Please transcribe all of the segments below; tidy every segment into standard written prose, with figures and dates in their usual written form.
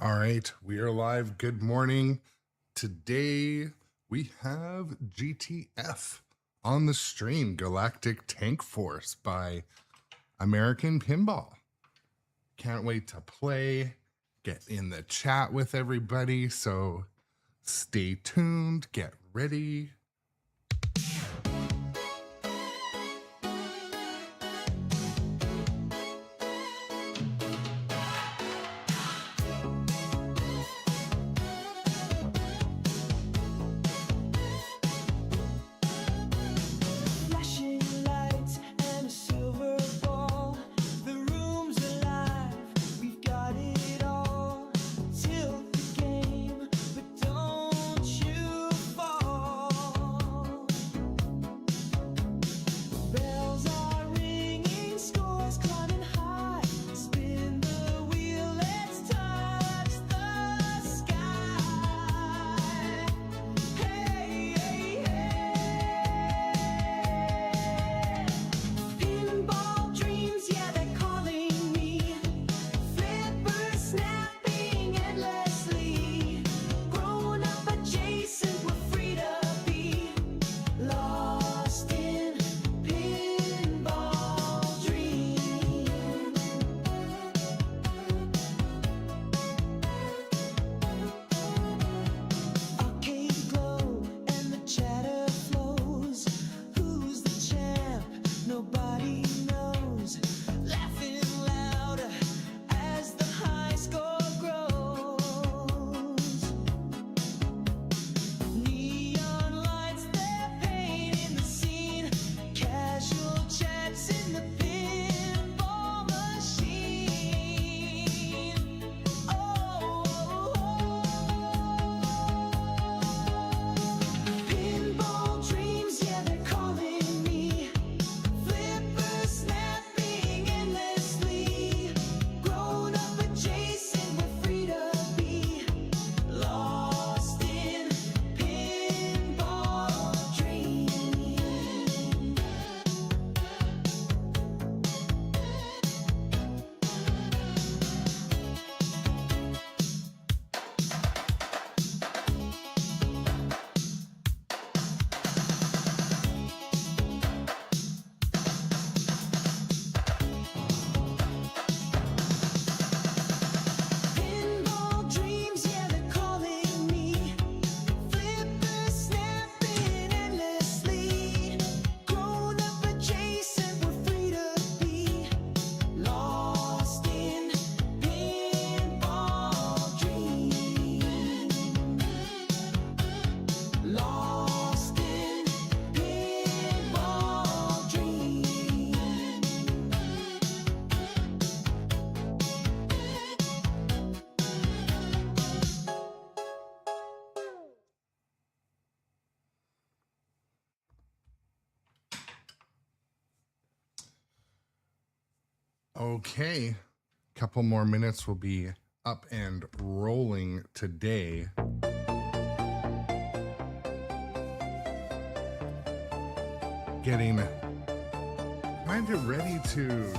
All right, we are live. Good morning. Today we have GTF on the stream, Galactic Tank Force by American Pinball. Can't wait to play, get in the chat with everybody. So stay tuned, get ready. Okay, couple more minutes, will be up and rolling today. Getting kind of ready to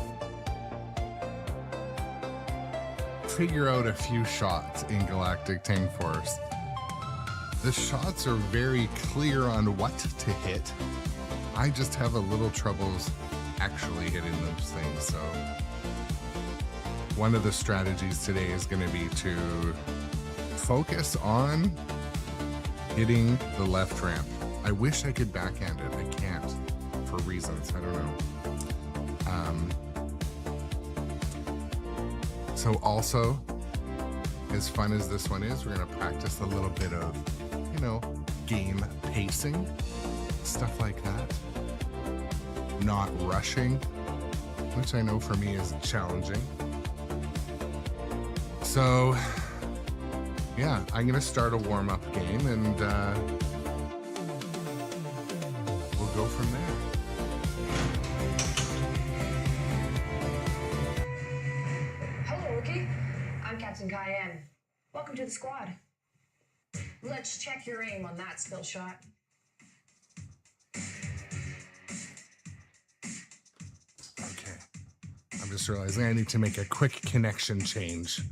figure out a few shots in Galactic Tank Force. The shots are very clear on what to hit. I just have a little troubles actually hitting those things, so one of the strategies today is going to be to focus on hitting the left ramp. I wish I could backhand it. I can't for reasons. I don't know. So also, as fun as this one is, we're going to practice a little bit of, game pacing, stuff like that. Not rushing, which I know for me is challenging. So yeah, I'm gonna start a warm-up game and we'll go from there. Hello, Rookie. I'm Captain Cayenne. Welcome to the squad. Let's check your aim on that skill shot. I'm just realizing I need to make a quick connection change.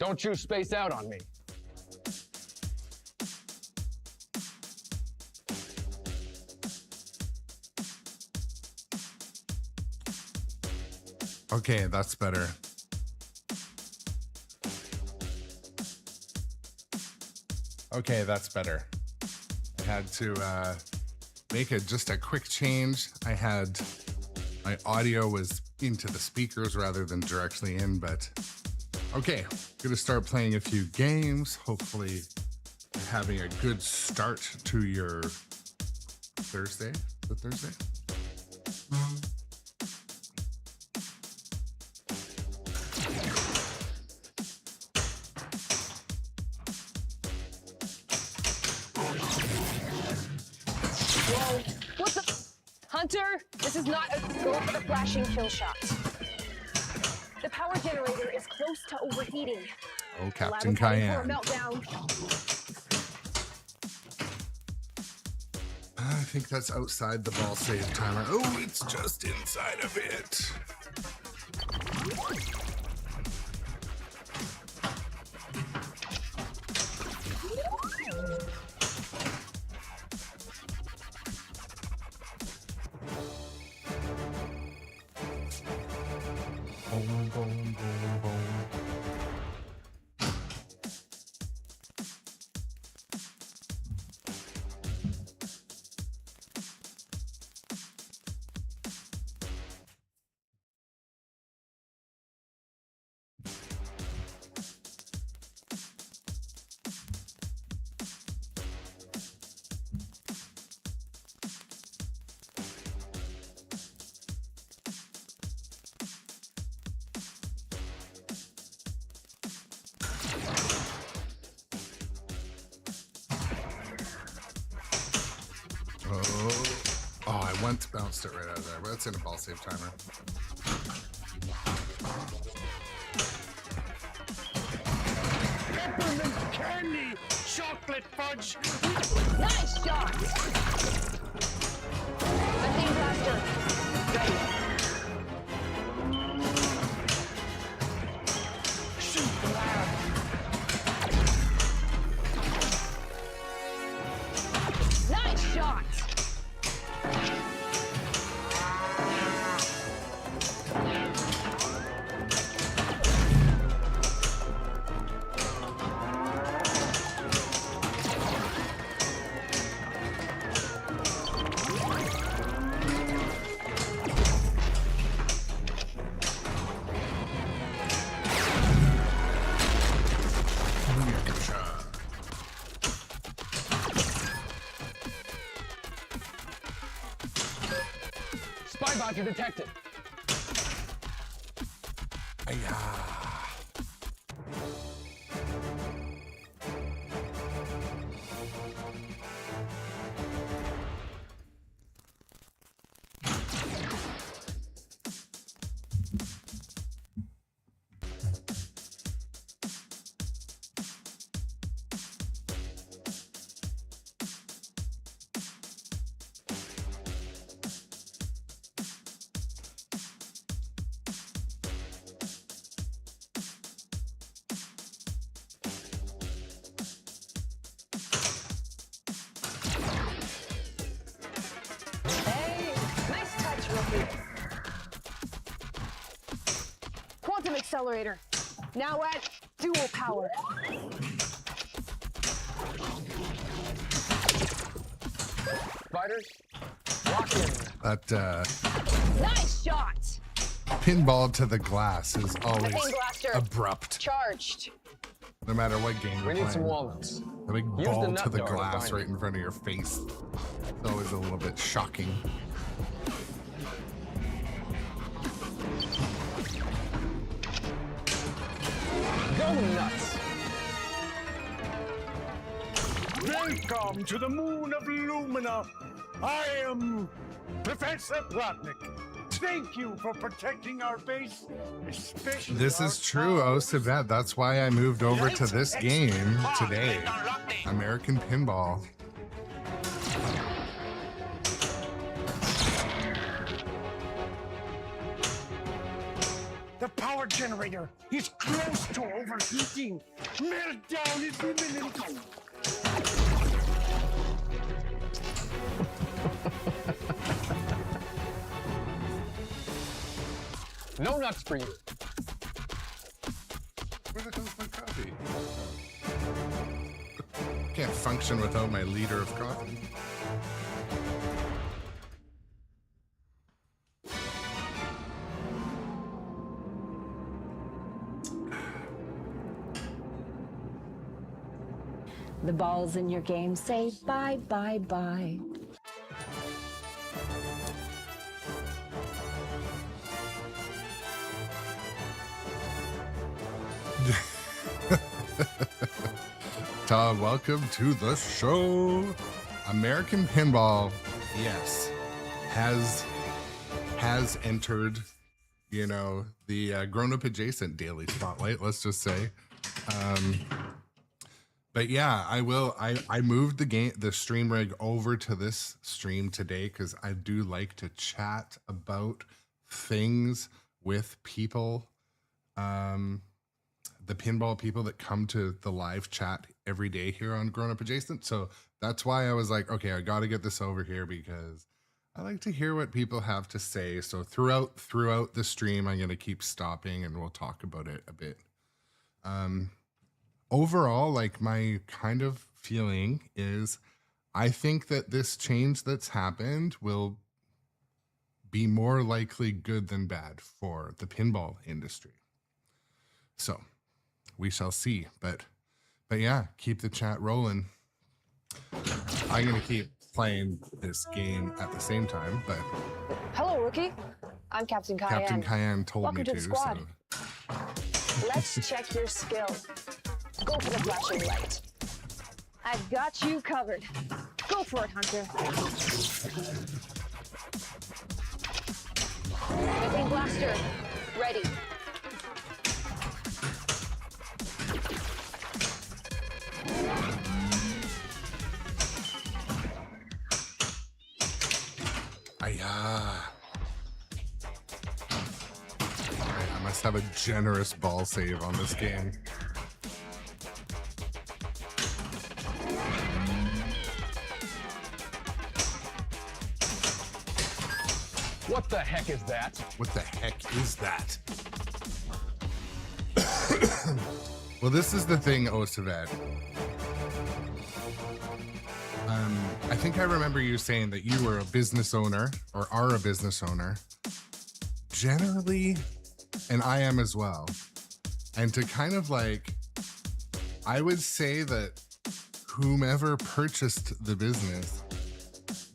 Don't you space out on me. Okay, that's better. Okay, that's better. I had to make just a quick change. I had my audio was into the speakers rather than directly in, but okay, gonna start playing a few games. Hopefully you're having a good start to your Thursday. Is it Thursday? Whoa, what the? Hunter, this is not a go for the flashing kill shot. The power generator is close to overheating. Oh, Lab Captain is heading for a Cayenne. meltdown. I think that's outside the ball save timer. Oh, it's just inside of it. Boom, boom, boom, boom. Oh, I once bounced it right out of there, but that's in a ball save timer. Peppermint candy, chocolate fudge. Nice shot! Methane blaster. Ready. Shoot the lab. Nice shot! Spy bot detected. Hey, nice touch, rookie. Quantum accelerator. Now at dual power. Fighters, lock in. That Nice shot! pinball to the glass is always Methane blaster. abrupt, Charged. no matter what game We you're need playing. some walnuts. The big Use the ball nut to the dart glass behind right you. in front of your face. It's always a little bit shocking. Go nuts. Welcome to the moon of Lumina. I am Professor Plotnik. Thank you for protecting our base, especially This our is true, oh towers. Savette. That's why I moved over to this game today. American Pinball. The power generator is close to overheating. Meltdown is imminent. No nuts for you. Where the hell's my coffee? Can't function without my liter of coffee. The balls in your game say bye, bye, bye. Tom, welcome to the show. American Pinball, yes, has entered, you know, the grown-up adjacent daily spotlight, let's just say. But yeah, I moved the stream rig over to this stream today because I do like to chat about things with people, the pinball people that come to the live chat every day here on Grown Up Adjacent. So that's why I was like, okay, I got to get this over here because I like to hear what people have to say. So throughout the stream, I'm going to keep stopping and we'll talk about it a bit. Overall, like my kind of feeling is I think that this change that's happened will be more likely good than bad for the pinball industry. So we shall see, but yeah, keep the chat rolling. I'm going to keep playing this game at the same time, but Hello, rookie. I'm Captain Cayenne. Captain Cayenne told Welcome me to to, the squad. so Let's check your skill. Go for the flashing light. I've got you covered. Go for it, Hunter. Lightning blaster, ready. I must have a generous ball save on this game. What the heck is that? What the heck is that? Well, this is the thing, Osavad. I think I remember you saying that you were a business owner or are a business owner. Generally, and I am as well. And to kind of like, I would say that whomever purchased the business,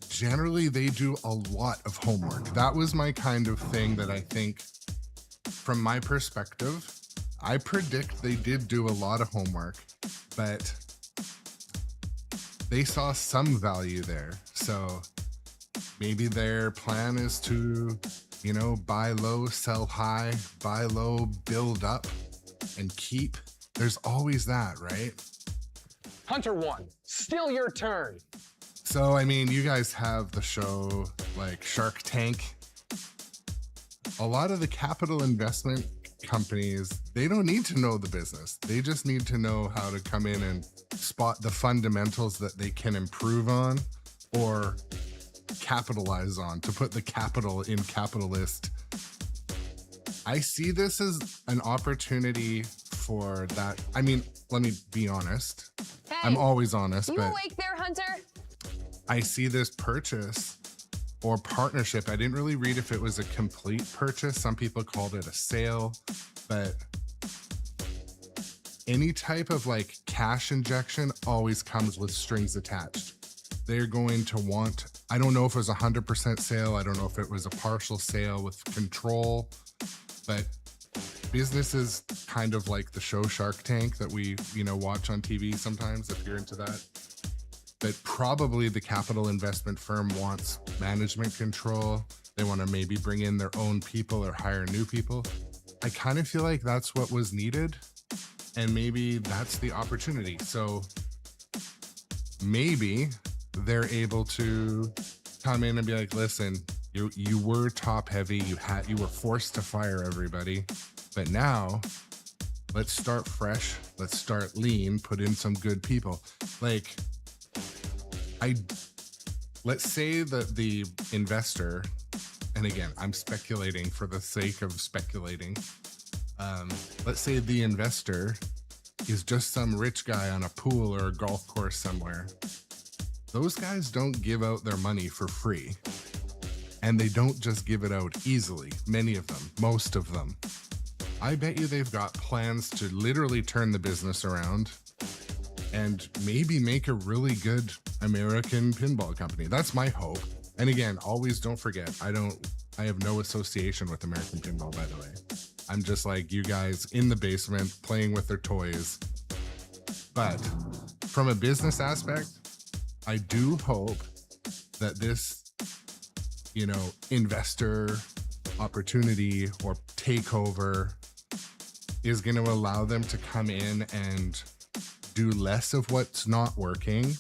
generally they do a lot of homework. That was my kind of thing that I think, from my perspective, I predict they did do a lot of homework, but they saw some value there. So maybe their plan is to, you know, buy low, sell high, buy low, build up, and keep. There's always that, right? Hunter 1, still your turn. So, I mean, you guys have the show like Shark Tank. A lot of the capital investment companies, they don't need to know the business. They just need to know how to come in and spot the fundamentals that they can improve on or capitalize on, to put the capital in capitalist. I see this as an opportunity for that. I mean, let me be honest. Hey, I'm always honest, you but awake there, Hunter? I see this purchase or partnership. I didn't really read if it was a complete purchase. Some people called it a sale, but any type of like cash injection always comes with strings attached. They're going to want, I don't know if it was 100% sale. I don't know if it was a partial sale with control, but businesses kind of like the show Shark Tank that we, you know, watch on TV sometimes if you're into that. But probably the capital investment firm wants management control. They want to maybe bring in their own people or hire new people. I kind of feel like that's what was needed. And maybe that's the opportunity. So maybe they're able to come in and be like, listen, you were top heavy. You were forced to fire everybody. But now let's start fresh. Let's start lean, put in some good people. Like let's say that the investor, and again, I'm speculating for the sake of speculating. Let's say the investor is just some rich guy on a pool or a golf course somewhere. Those guys don't give out their money for free. And they don't just give it out easily. Many of them, most of them. I bet you they've got plans to literally turn the business around and maybe make a really good American pinball company. That's my hope. And again, always don't forget, I have no association with American Pinball, by the way. I'm just like you guys in the basement playing with their toys. But from a business aspect, I do hope that this, investor opportunity or takeover is going to allow them to come in and do less of what's not working,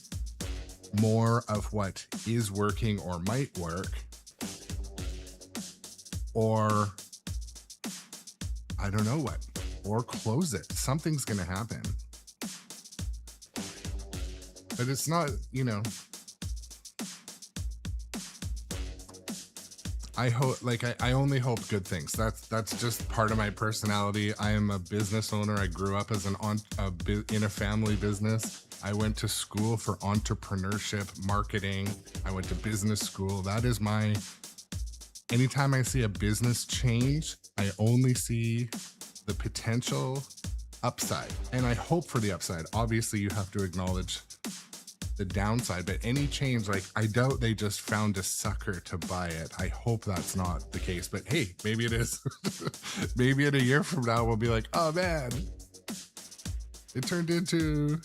more of what is working or might work, or I don't know what, or close it. Something's going to happen. But it's not, I hope, I only hope good things. That's just part of my personality. I am a business owner. I grew up as in a family business. I went to school for entrepreneurship, marketing. I went to business school. That is anytime I see a business change, I only see the potential upside. And I hope for the upside. Obviously, you have to acknowledge the downside, but any change, I doubt they just found a sucker to buy it. I hope that's not the case, but hey, maybe it is. Maybe in a year from now, we'll be like, oh man, it turned into,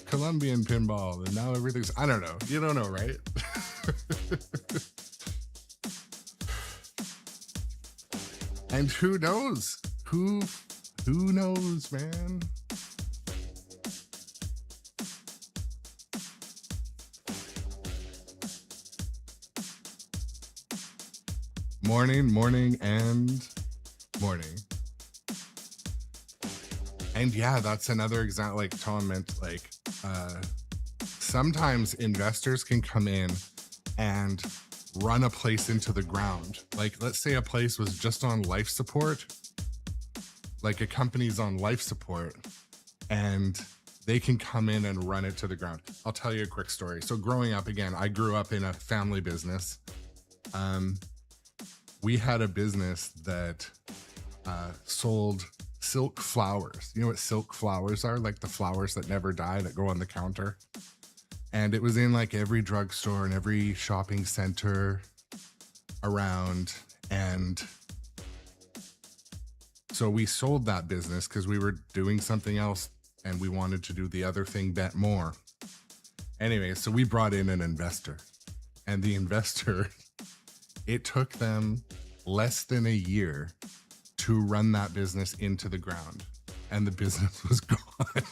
Colombian pinball, and now everything's, I don't know. You don't know, right? And who knows? Who knows, man? Morning, and morning. And yeah, that's another example, like Tom meant, sometimes investors can come in and run a place into the ground. Like, let's say a place was just on life support, like a company's on life support, and they can come in and run it to the ground. I'll tell you a quick story. So growing up, again, I grew up in a family business. We had a business that sold silk flowers. You know what silk flowers are? Like the flowers that never die that go on the counter. And it was in like every drugstore and every shopping center around. And so we sold that business because we were doing something else and we wanted to do the other thing bet more. Anyway, so we brought in an investor, and the investor, it took them less than a year to run that business into the ground, and the business was gone.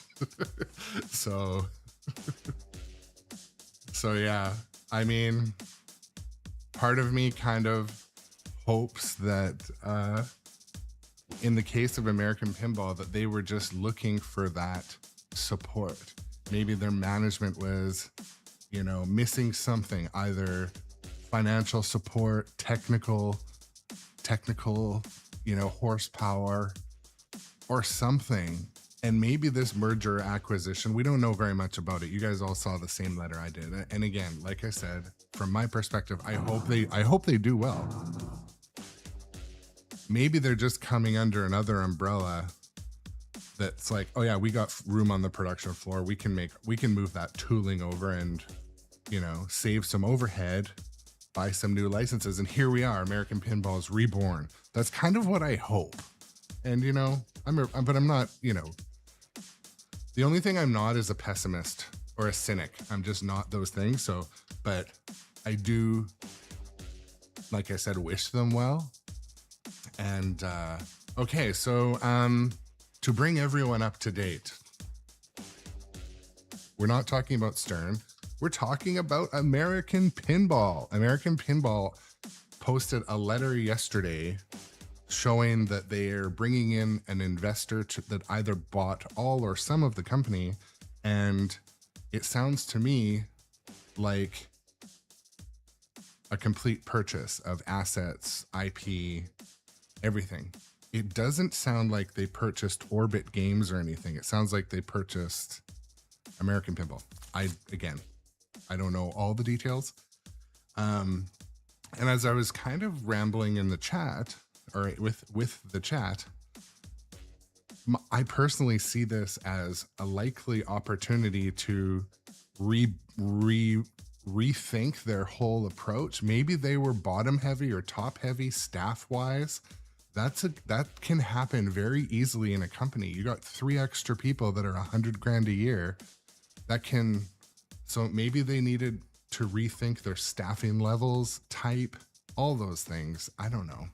So yeah, I mean, part of me kind of hopes that in the case of American Pinball, that they were just looking for that support. Maybe their management was, missing something, either financial support, technical, horsepower or something. And maybe this merger acquisition, we don't know very much about it. You guys all saw the same letter I did. And again, like I said, from my perspective, I hope they do well. Maybe they're just coming under another umbrella that's like, oh yeah, we got room on the production floor. We can move that tooling over and, save some overhead, buy some new licenses. And here we are, American Pinball is reborn. That's kind of what I hope. And, I'm not, the only thing I'm not is a pessimist or a cynic. I'm just not those things. So, but I do, like I said, wish them well. And, okay. So, to bring everyone up to date, we're not talking about Stern. We're talking about American Pinball. American Pinball posted a letter yesterday showing that they're bringing in an investor that either bought all or some of the company. And it sounds to me like a complete purchase of assets, IP, everything. It doesn't sound like they purchased Orbit Games or anything. It sounds like they purchased American Pinball. I don't know all the details. And as I was kind of rambling in the chat, or with the chat, I personally see this as a likely opportunity to rethink their whole approach. Maybe they were bottom heavy or top heavy staff wise. That can happen very easily in a company. You got 3 extra people that are $100,000 a year. So maybe they needed to rethink their staffing levels, type, all those things. I don't know.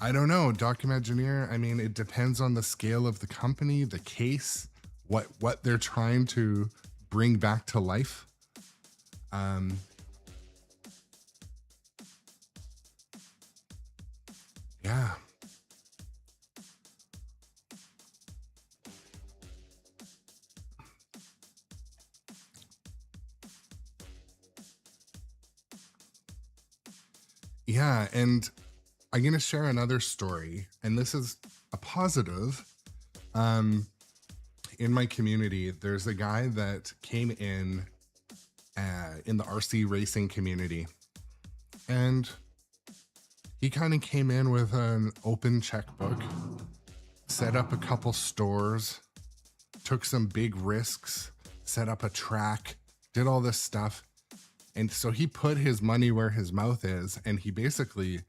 Documengineer. I mean, it depends on the scale of the company, the case, what they're trying to bring back to life. Yeah. Yeah, and I'm going to share another story, and this is a positive. In my community, there's a guy that came in the RC racing community, and he kind of came in with an open checkbook, set up a couple stores, took some big risks, set up a track, did all this stuff. And so he put his money where his mouth is, and he basically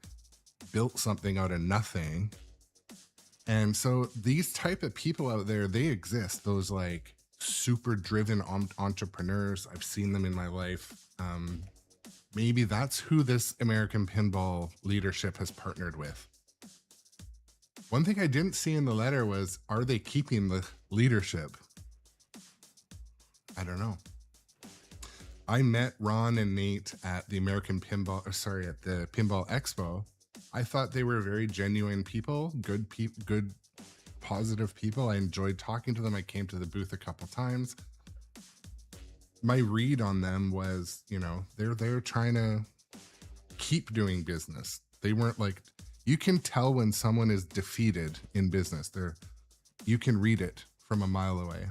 built something out of nothing. And so these type of people out there, they exist. Those like super driven entrepreneurs. I've seen them in my life. Maybe that's who this American Pinball leadership has partnered with. One thing I didn't see in the letter was, are they keeping the leadership? I don't know. I met Ron and Nate at the at the Pinball Expo. I thought they were very genuine people, good, positive people. I enjoyed talking to them. I came to the booth a couple times. My read on them was, they're trying to keep doing business. They weren't like, you can tell when someone is defeated in business. You can read it from a mile away.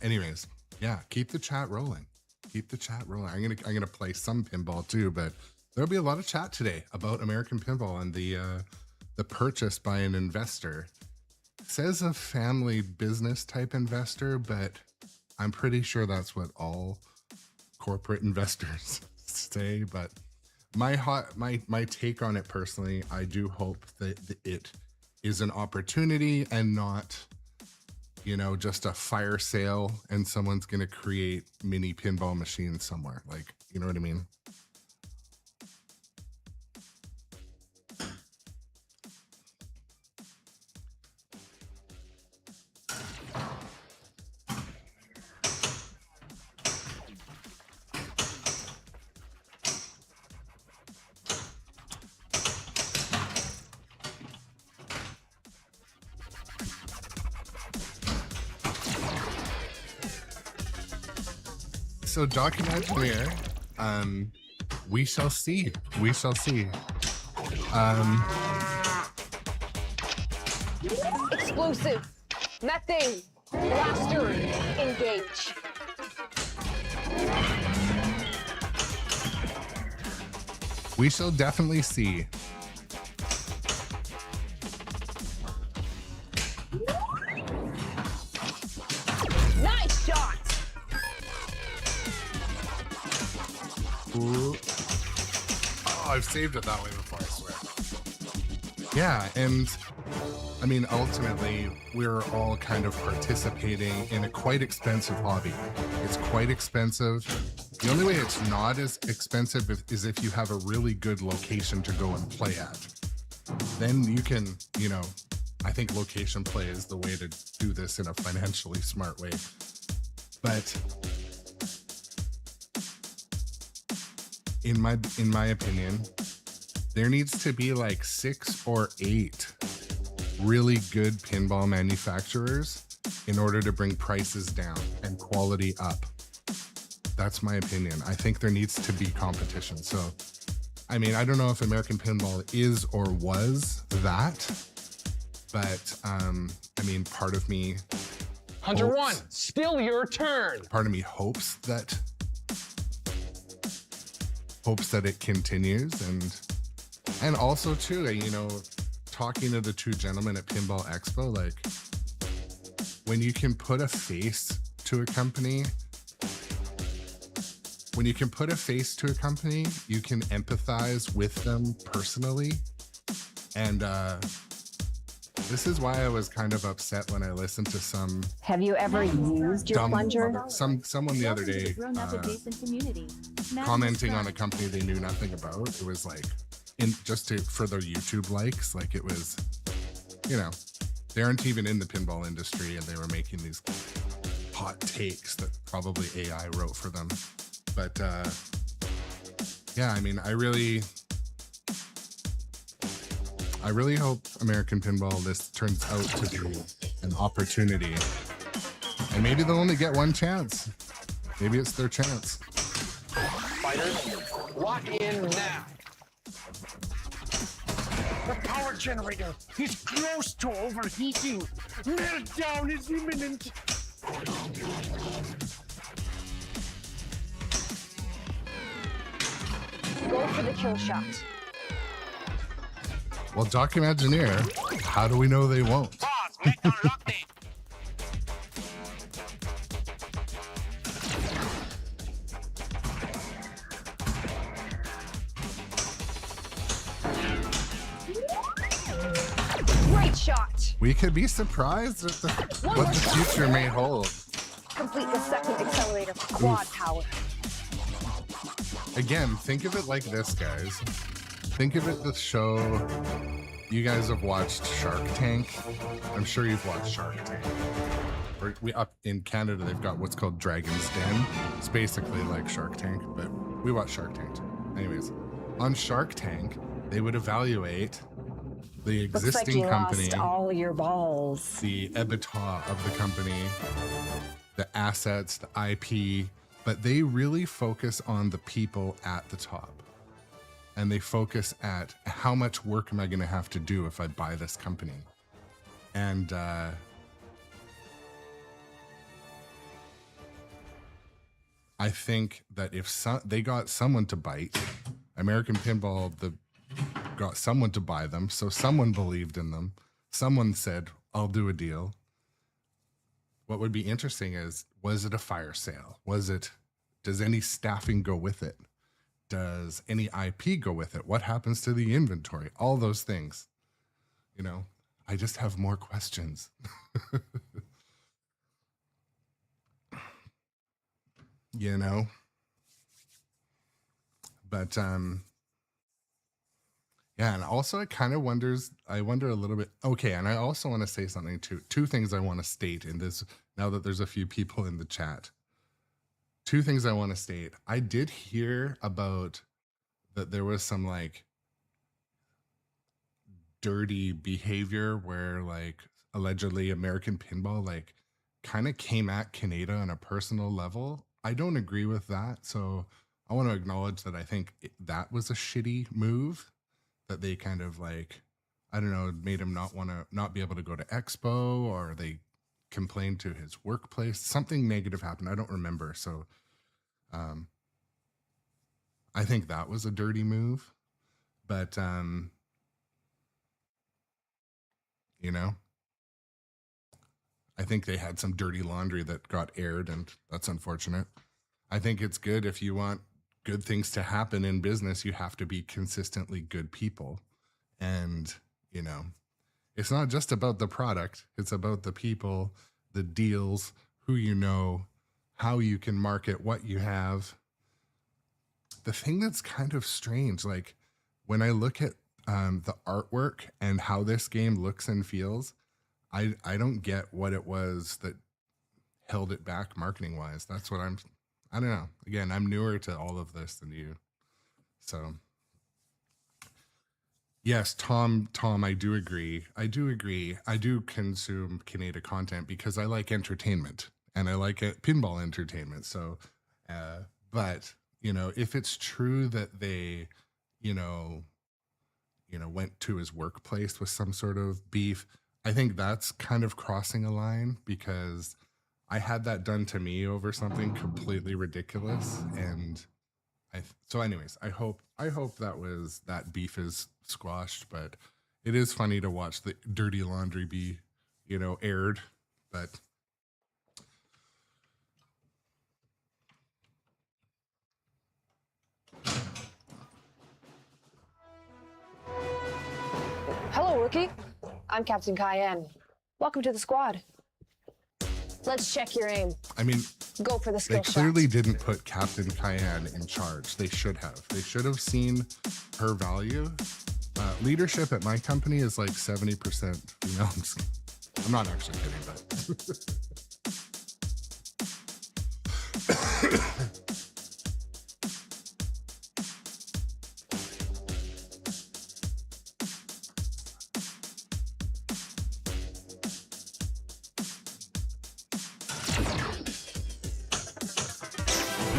Anyways, yeah, keep the chat rolling. Keep the chat rolling. I'm gonna play some pinball too, but there'll be a lot of chat today about American Pinball and the purchase by an investor. It says a family business type investor, but I'm pretty sure that's what all corporate investors say. But my take on it personally, I do hope that it is an opportunity and not, just a fire sale and someone's going to create mini pinball machines somewhere. Like, you know what I mean? So documentary, we shall see. We shall see. Explosive. Methane. Blaster. Engage. We shall definitely see. Nice shot. Ooh. Oh, I've saved it that way before, I swear. Yeah, and I mean, ultimately, we're all kind of participating in a quite expensive hobby. It's quite expensive. The only way it's not as expensive is if you have a really good location to go and play at. Then you can, I think location play is the way to do this in a financially smart way. But in my opinion, there needs to be like 6 or 8 really good pinball manufacturers in order to bring prices down and quality up. That's my opinion. I think there needs to be competition. So, I mean, I don't know if American Pinball is or was that, but I mean, part of me Hunter hopes- 1, still your turn. part of me hopes that it continues, and also too, you know, talking to the two gentlemen at Pinball Expo, like when you can put a face to a company, you can empathize with them personally. And this is why I was kind of upset when I listened to some Have you ever used your dumb plunger? someone the other day commenting on a company they knew nothing about. It was like for their YouTube likes, like it was, you know, they aren't even in the pinball industry and they were making these hot takes that probably AI wrote for them. But yeah, I mean, I really hope American Pinball, this turns out to be an opportunity. And maybe they'll only get one chance. Maybe it's their chance. Fighters, lock in now. The power generator is close to overheating. Meltdown is imminent. Go for the kill shot. Well, Doc Imagineer, how do we know they won't? Boss, meltdown locked in. Great shot. We could be surprised at what the future may hold. Complete the second accelerator for quad power. Again, think of it like this, guys. Think of it the show. You guys have watched Shark Tank. I'm sure you've watched Shark Tank. We up in Canada, they've got what's called Dragon's Den. It's basically like Shark Tank, but we watch Shark Tank too. Anyways, on Shark Tank, they would evaluate the Looks like existing you company, lost all your balls. the EBITDA of the company, the assets, the IP, but they really focus on the people at the top. And they focus at how much work am I going to have to do if I buy this company? And I think that if they got someone to bite, American Pinball got someone to buy them, so someone believed in them. Someone said, I'll do a deal. What would be interesting is, was it a fire sale? Does any staffing go with it? Does any IP go with it? What happens to the inventory? All those things. You know, I just have more questions. You know? But yeah, and also it kind of I wonder a little bit. Okay, and I also want to say something too. Two things I want to state in this, now that there's a few people in the chat. Two things I want to state. I did hear about that there was some like dirty behavior where like allegedly American Pinball like kind of came at Canada on a personal level. I don't agree with that. So I want to acknowledge that I think that was a shitty move, that they kind of like, I don't know, made him not be able to go to Expo, or they complained to his workplace. Something negative happened. I don't remember. So I think that was a dirty move, but you know, I think they had some dirty laundry that got aired, and that's unfortunate. I think it's good, if you want good things to happen in business, you have to be consistently good people. And, you know, it's not just about the product, it's about the people, the deals, who you know, how you can market what you have. The thing that's kind of strange, like when I look at the artwork and how this game looks and feels, I don't get what it was that held it back marketing wise. That's what I don't know. Again, I'm newer to all of this than you. So yes, Tom, I do agree. I do consume Canada content because I like entertainment and I like it, pinball entertainment. So, but you know, if it's true that they, you know, went to his workplace with some sort of beef, I think that's kind of crossing a line, because I had that done to me over something completely ridiculous. And so anyways, I hope that beef is squashed, but it is funny to watch the dirty laundry be, aired. But Hello, rookie. I'm Captain Cayenne. Welcome to the squad. Let's check your aim. I mean, Go for the skill they clearly didn't put Captain Cayenne in charge. They should have. They should have seen her value. Leadership at my company is like 70%. I'm not actually kidding, but.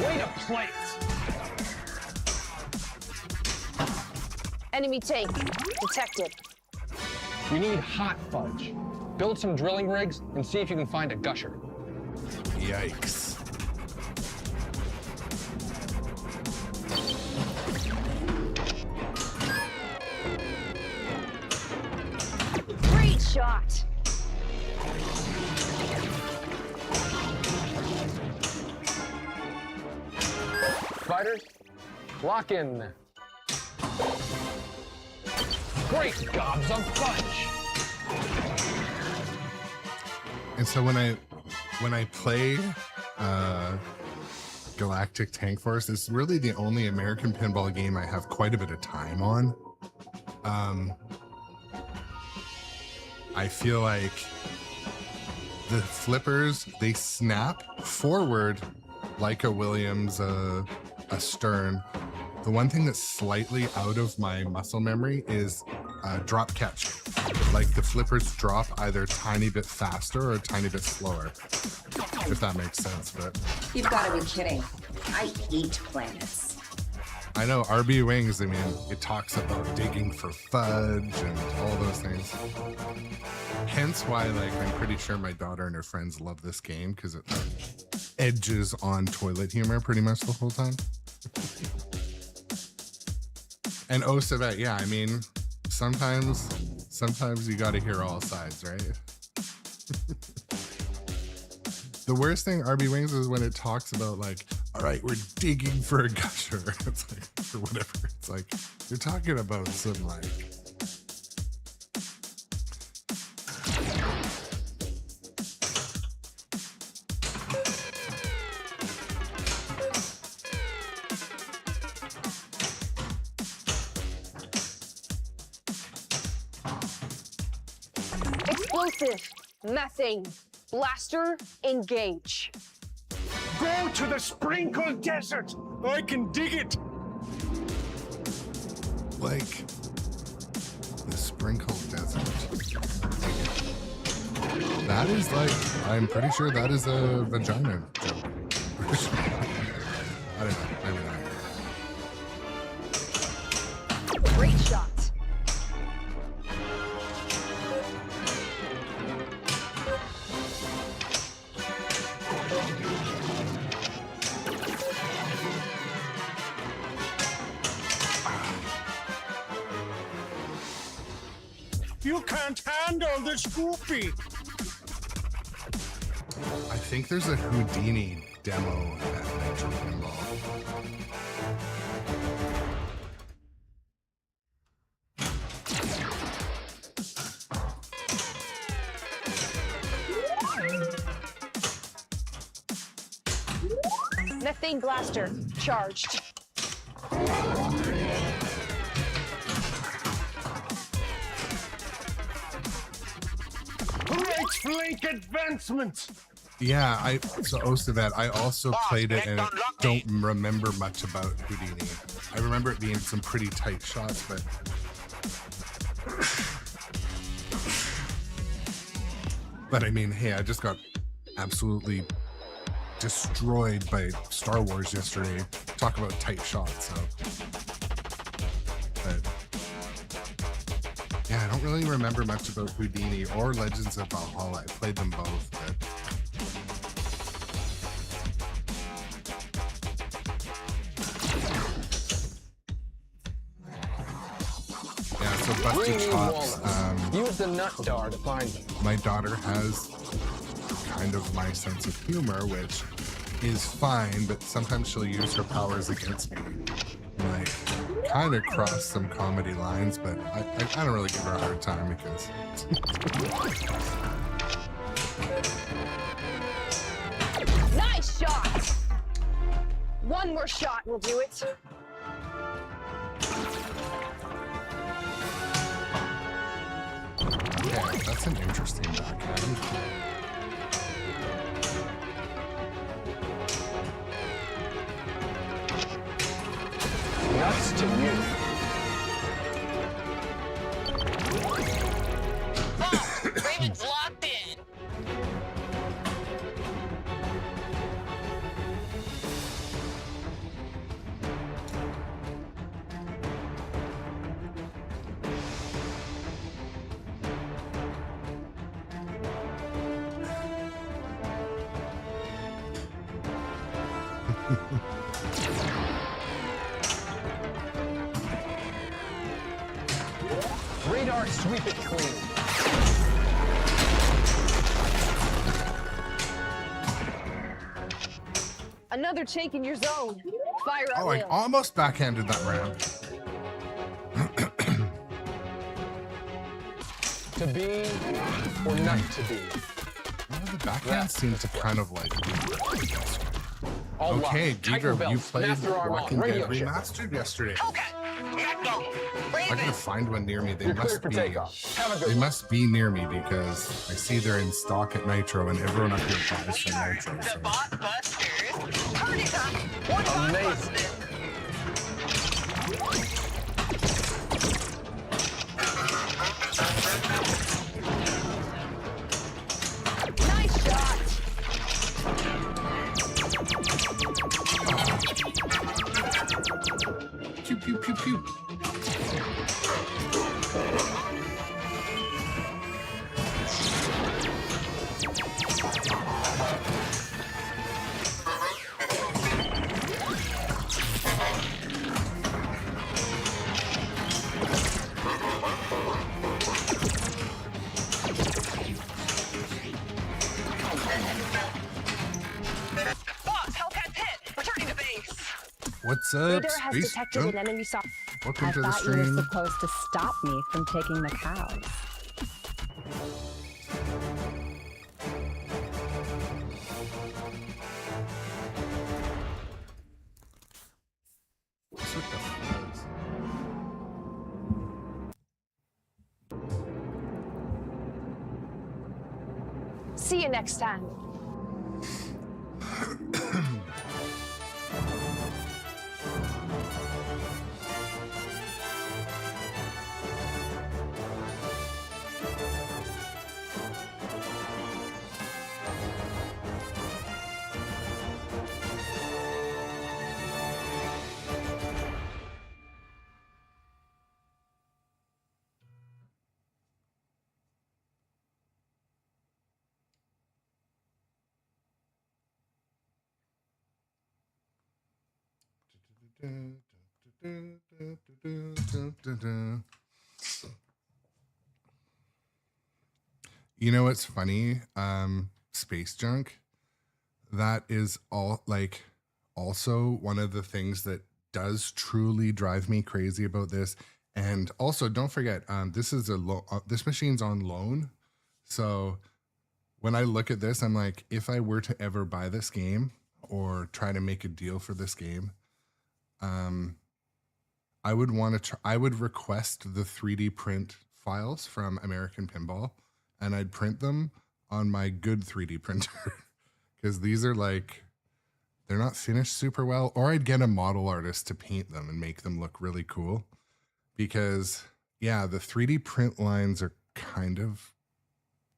Way to play it! Enemy tank detected. We need hot fudge. Build some drilling rigs and see if you can find a gusher. Yikes. Great shot. Fighters, lock in. Great gobs of fudge! And so when I play Galactic Tank Force, it's really the only American pinball game I have quite a bit of time on. I feel like the flippers, they snap forward like a Williams, a Stern. The one thing that's slightly out of my muscle memory is drop catch. Like the flippers drop either a tiny bit faster or a tiny bit slower, if that makes sense. But You've got to be kidding. I eat planets. I know RB Wings, I mean, it talks about digging for fudge and all those things. Hence why, like, I'm pretty sure my daughter and her friends love this game, because it edges on toilet humor pretty much the whole time. And oh, Savet, yeah, I mean, sometimes you got to hear all sides, right? The worst thing RB Wings is when it talks about, like, all right, we're digging for a gusher. It's like, or whatever. It's like, you're talking about some, like, Explosive. Methane. Blaster. Engage. Go to the sprinkled desert. I can dig it. like the sprinkled desert. That is like, I'm pretty sure that is a vagina joke. I don't know, maybe not. Great shot. You can't handle the Scoopy. I think there's a Houdini demo at Nitro Pinball. Methane blaster charged. Right flank advancement. Yeah, so Ostavet, I also played it and don't remember much about Houdini. I remember it being some pretty tight shots, but I mean, hey, I just got absolutely destroyed by Star Wars yesterday. Talk about tight shots. So, but yeah, I don't really remember much about Houdini or Legends of Valhalla. I played them both, but yeah, so Busted Chops. Use the nut dar to find them. My daughter has kind of my sense of humor, which is fine, but sometimes she'll use her powers against me. And I kind of cross some comedy lines, but I don't really give her a hard time because Nice shot! One more shot will do it. yeah, that's an interesting backhand. Nuts to you. Raven's locked in. Radar, sweep it clean. Another take in your zone. Fire at Oh, I will. almost backhanded that round. To be or not to be. Well, the backhand seems to kind of like. All Okay, locked. Tighten Giger, you belts. played Master arm on. Walking Dead Radio check. Remastered yesterday. Okay, let go. I'm gonna find one near me. They You're clear must for be. takeoff. Have a good They one. must be near me because I see they're in stock at Nitro, and everyone up here buys from Nitro. So. Busters. Turn it up. One bot Amazing. busted. Nice shot. Pew pew pew pew. Boss, Hellcat Pit. Returning to base. What's up, Radar has Space detected Junk? an enemy soft. Welcome I to the thought you were stream. supposed to stop me from taking the cows. What's with the fuzz? See you next time. You know what's funny? Space Junk. That is all like also one of the things that does truly drive me crazy about this. And also, don't forget, this is this machine's on loan. So when I look at this, I'm like, if I were to ever buy this game or try to make a deal for this game, I would want to. I would request the 3D print files from American Pinball, and I'd print them on my good 3D printer because these are like they're not finished super well, or I'd get a model artist to paint them and make them look really cool. Because yeah, the 3D print lines are kind of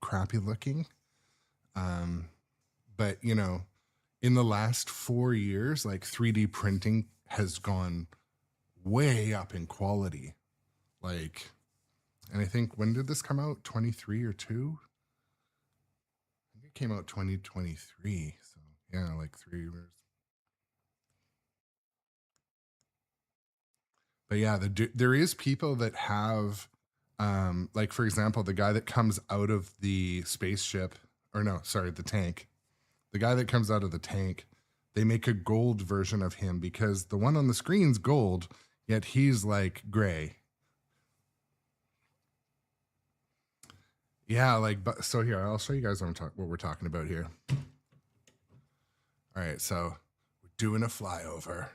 crappy looking. But you know, in the last 4 years, like 3D printing has gone way up in quality. Like, and I think, when did this come out? 23 or 2? I think it came out 2023. So yeah, like 3 years. But yeah, there is people that have, like for example, the guy that comes out of the spaceship, or no, sorry, the tank. The guy that comes out of the tank, they make a gold version of him because the one on the screen's gold, yet he's like gray. Yeah, like, but so here, I'll show you guys what we're talking about here. All right, so we're doing a flyover.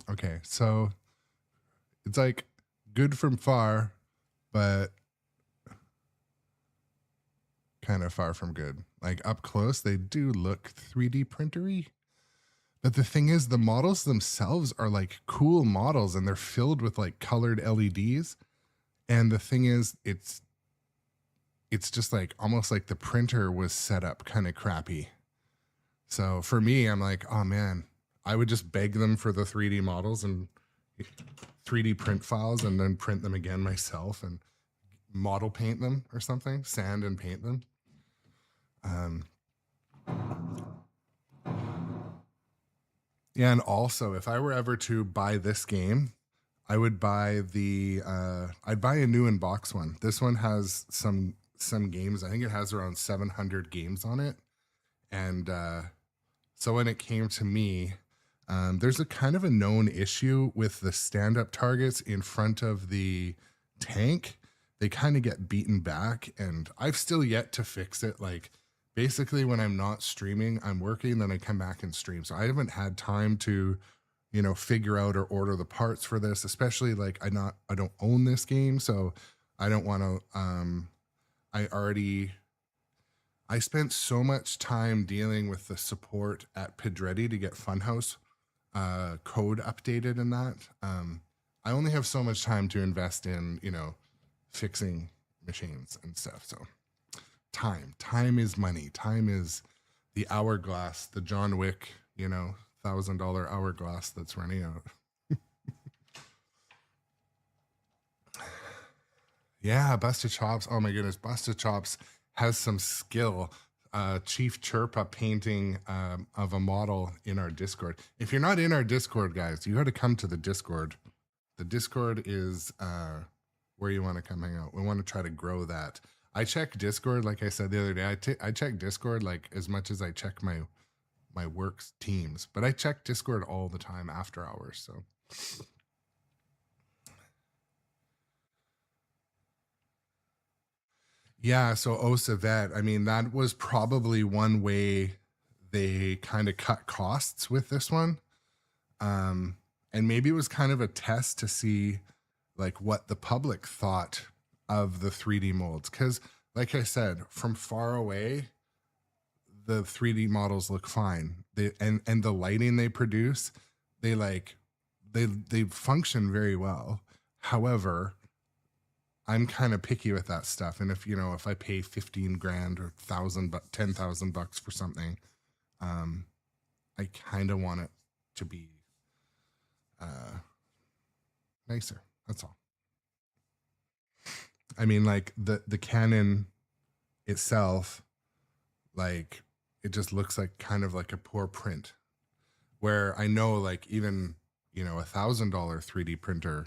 Okay, so it's like good from far, but kind of far from good. Like up close, they do look 3D printery. But the thing is, the models themselves are like cool models and they're filled with like colored LEDs. And the thing is, it's just like almost like the printer was set up kind of crappy. So for me, I'm like, oh man, I would just beg them for the 3D models and 3D print files and then print them again myself and model paint them or something, sand and paint them. Yeah, and also if I were ever to buy this game, I would buy I'd buy a new in-box one. This one has some games. I think it has around 700 games on it. And so when it came to me, there's a kind of a known issue with the stand-up targets in front of the tank. They kind of get beaten back, and I've still yet to fix it. Like, basically when I'm not streaming, I'm working, then I come back and stream. So I haven't had time to, you know, figure out or order the parts for this, especially like I don't own this game. So I don't want to, I spent so much time dealing with the support at Pedretti to get Funhouse code updated and that. I only have so much time to invest in, you know, fixing machines and stuff. So time is money. Time is the hourglass, the John Wick, you know, $1,000 hourglass that's running out. Yeah, Busted Chops. Oh my goodness, Busted Chops has some skill. Chief Chirpa painting of a model in our Discord. If you're not in our Discord, guys, you got to come to the Discord. The Discord is where you want to come hang out. We want to try to grow that. I check Discord, like I said the other day. I check Discord like as much as I check my work's teams, but I check Discord all the time after hours. So. Yeah, so Osavet, I mean, that was probably one way they kind of cut costs with this one. And maybe it was kind of a test to see like what the public thought of the 3D molds. Because like I said, from far away, the 3D models look fine. And the lighting they produce, they function very well. However, I'm kind of picky with that stuff. And if I pay 15 grand or 10,000 bucks for something, I kind of want it to be nicer. That's all. I mean, like the Canon itself, like it just looks like kind of like a poor print, where I know like even, $1,000 3D printer,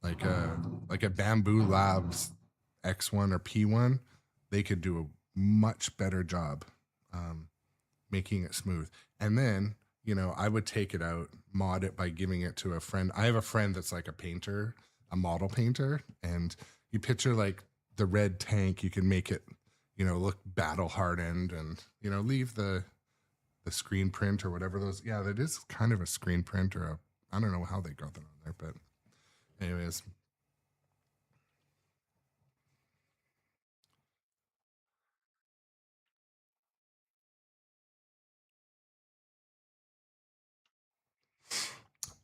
like a Bamboo Labs X1 or P1, they could do a much better job making it smooth. And then, I would take it out, mod it by giving it to a friend. I have a friend that's like a painter, a model painter, and you picture like the red tank, you can make it, look battle hardened and, leave the screen print or whatever those. Yeah, that is kind of a screen print or I don't know how they got that on there, but anyways.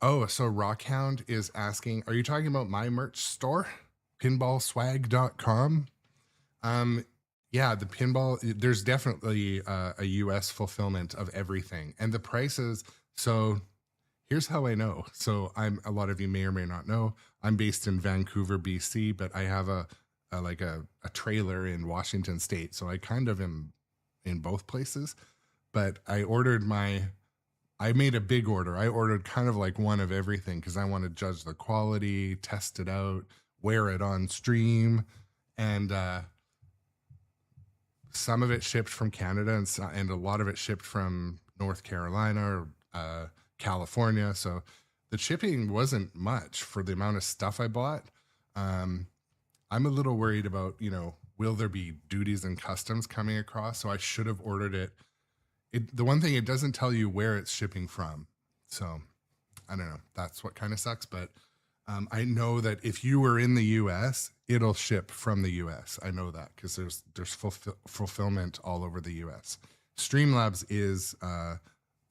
Oh, so Rockhound is asking, are you talking about my merch store? Pinballswag.com? Yeah, the pinball, there's definitely a US fulfillment of everything. And the prices, so here's how I know. So a lot of you may or may not know, I'm based in Vancouver, BC, but I have a trailer in Washington State. So I kind of am in both places, but I made a big order. I ordered kind of like one of everything because I want to judge the quality, test it out, wear it on stream. And some of it shipped from Canada and a lot of it shipped from North Carolina or California. So the shipping wasn't much for the amount of stuff I bought. I'm a little worried about, will there be duties and customs coming across? So I should have ordered it. The one thing, it doesn't tell you where it's shipping from. So I don't know. That's what kind of sucks. But I know that if you were in the US, it'll ship from the US. I know that because there's fulfillment all over the US. Streamlabs is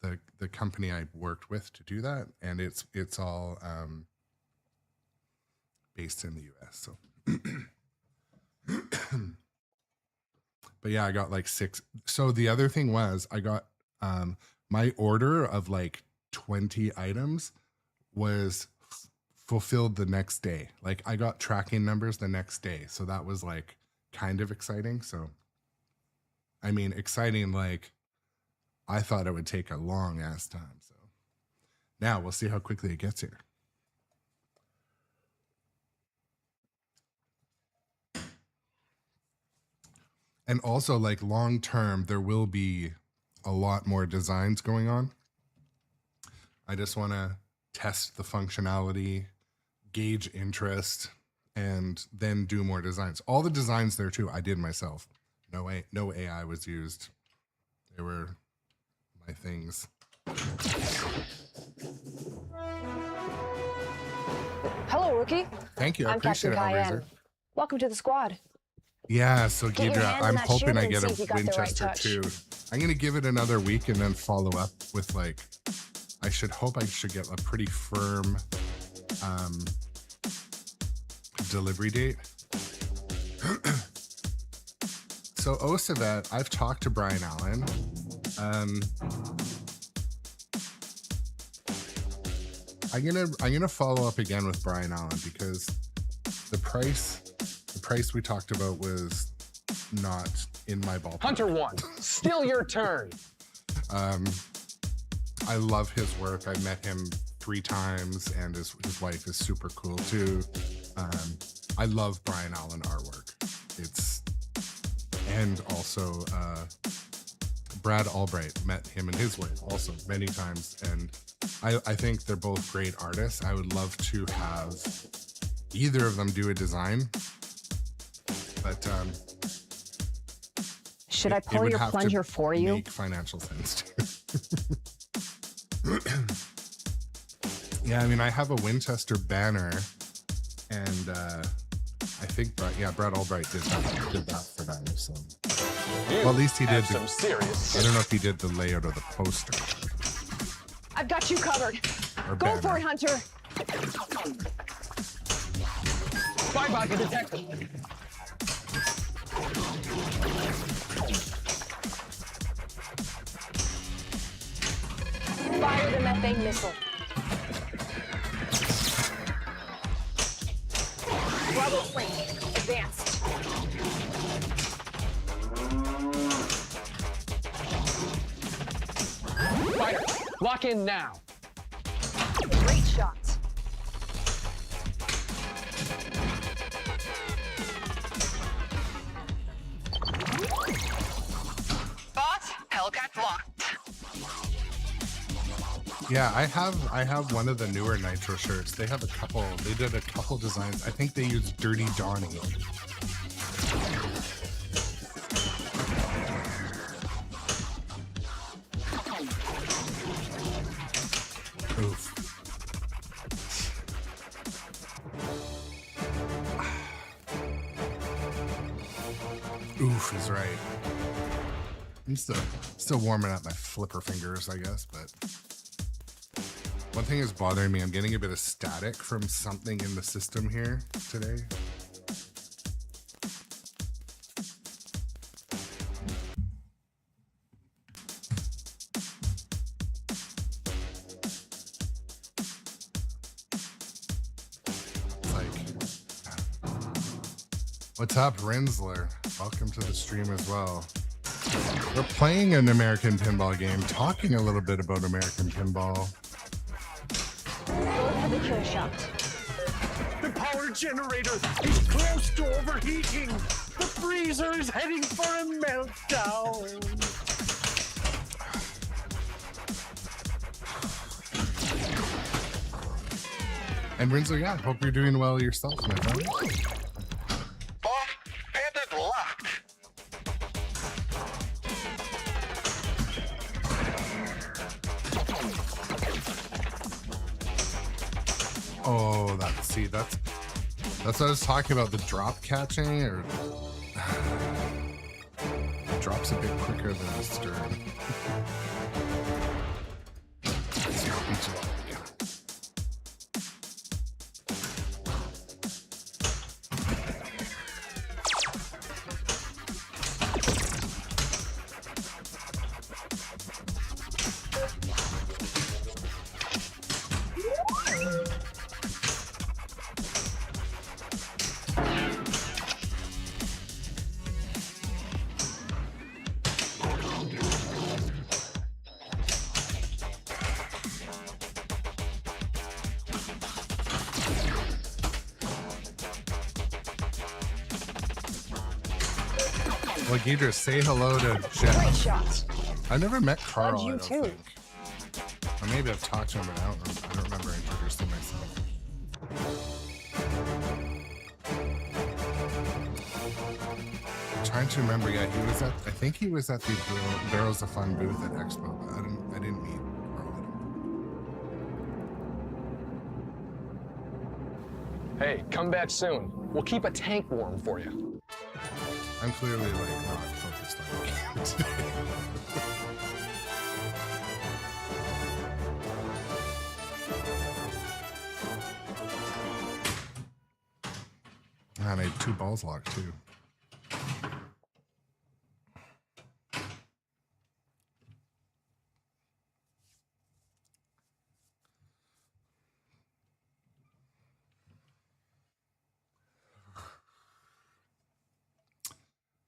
the company I worked with to do that, and it's all based in the US. So, but yeah, I got like 6. So the other thing was I got my order of like 20 items was fulfilled the next day. Like I got tracking numbers the next day. So that was like kind of exciting. So, I mean, exciting, like I thought it would take a long ass time. So now we'll see how quickly it gets here. And also like long term, there will be a lot more designs going on. I just want to test the functionality, gauge interest, and then do more designs. All the designs there too, I did myself. No AI was used. They were my things. Hello, rookie. Thank you. I I'm appreciate Captain it, Cayenne. Hellraiser. Welcome to the squad. Yeah, so Get your Deidre, hands in I'm that hoping shield I and get see a if you got the right Winchester touch. too. I'm gonna give it another week and then follow up with like, I should get a pretty firm delivery date. So Osavet, I've talked to Brian Allen. I'm gonna follow up again with Brian Allen because the price we talked about was not in my ballpark. Hunter 1, still your turn. I love his work. I met him 3 times, and his wife is super cool too. I love Brian Allen artwork. And also Brad Albright, met him and his wife also many times, and I think they're both great artists. I would love to have either of them do a design, but Should I pull your plunger for you? Make financial sense too. Yeah, I mean, I have a Winchester banner, and I think Brad Albright did that for them. So, well, at least he did. Some serious. I don't know if he did the layout of the poster. I've got you covered. Or Go banner. for it, Hunter. Bye-bye, detective. Fire the methane missile. Bravo flank. Advanced. Fighter, lock in now. Great shot. Boss, Hellcat locked. Yeah, I have one of the newer Nitro shirts. They have a couple. They did a couple designs. I think they used Dirty Donnie. Oof. Oof is right. I'm still warming up my flipper fingers, I guess, but One thing is bothering me. I'm getting a bit of static from something in the system here today. What's up, Rinsler? Welcome to the stream as well. We're playing an American pinball game, talking a little bit about American pinball. Go for the kill shot. The power generator is close to overheating. The freezer is heading for a meltdown. And Rinsler, yeah, hope you're doing well yourself, my friend. Boss, handed locked. Oh, that's what I was talking about, the drop catching, or it drops a bit quicker than the stern. Well, Gidra, say hello to Jeff. Great shot. I never met Carl. You I don't too. think. Or maybe I've talked to him, but I don't remember introducing myself. I'm trying to remember. Yeah, he was at. I think he was at the Barrels of Fun booth at Expo, but I didn't meet Carl. Hey, come back soon. We'll keep a tank warm for you. I'm clearly like not focused on the game today. And I had 2 balls locked too.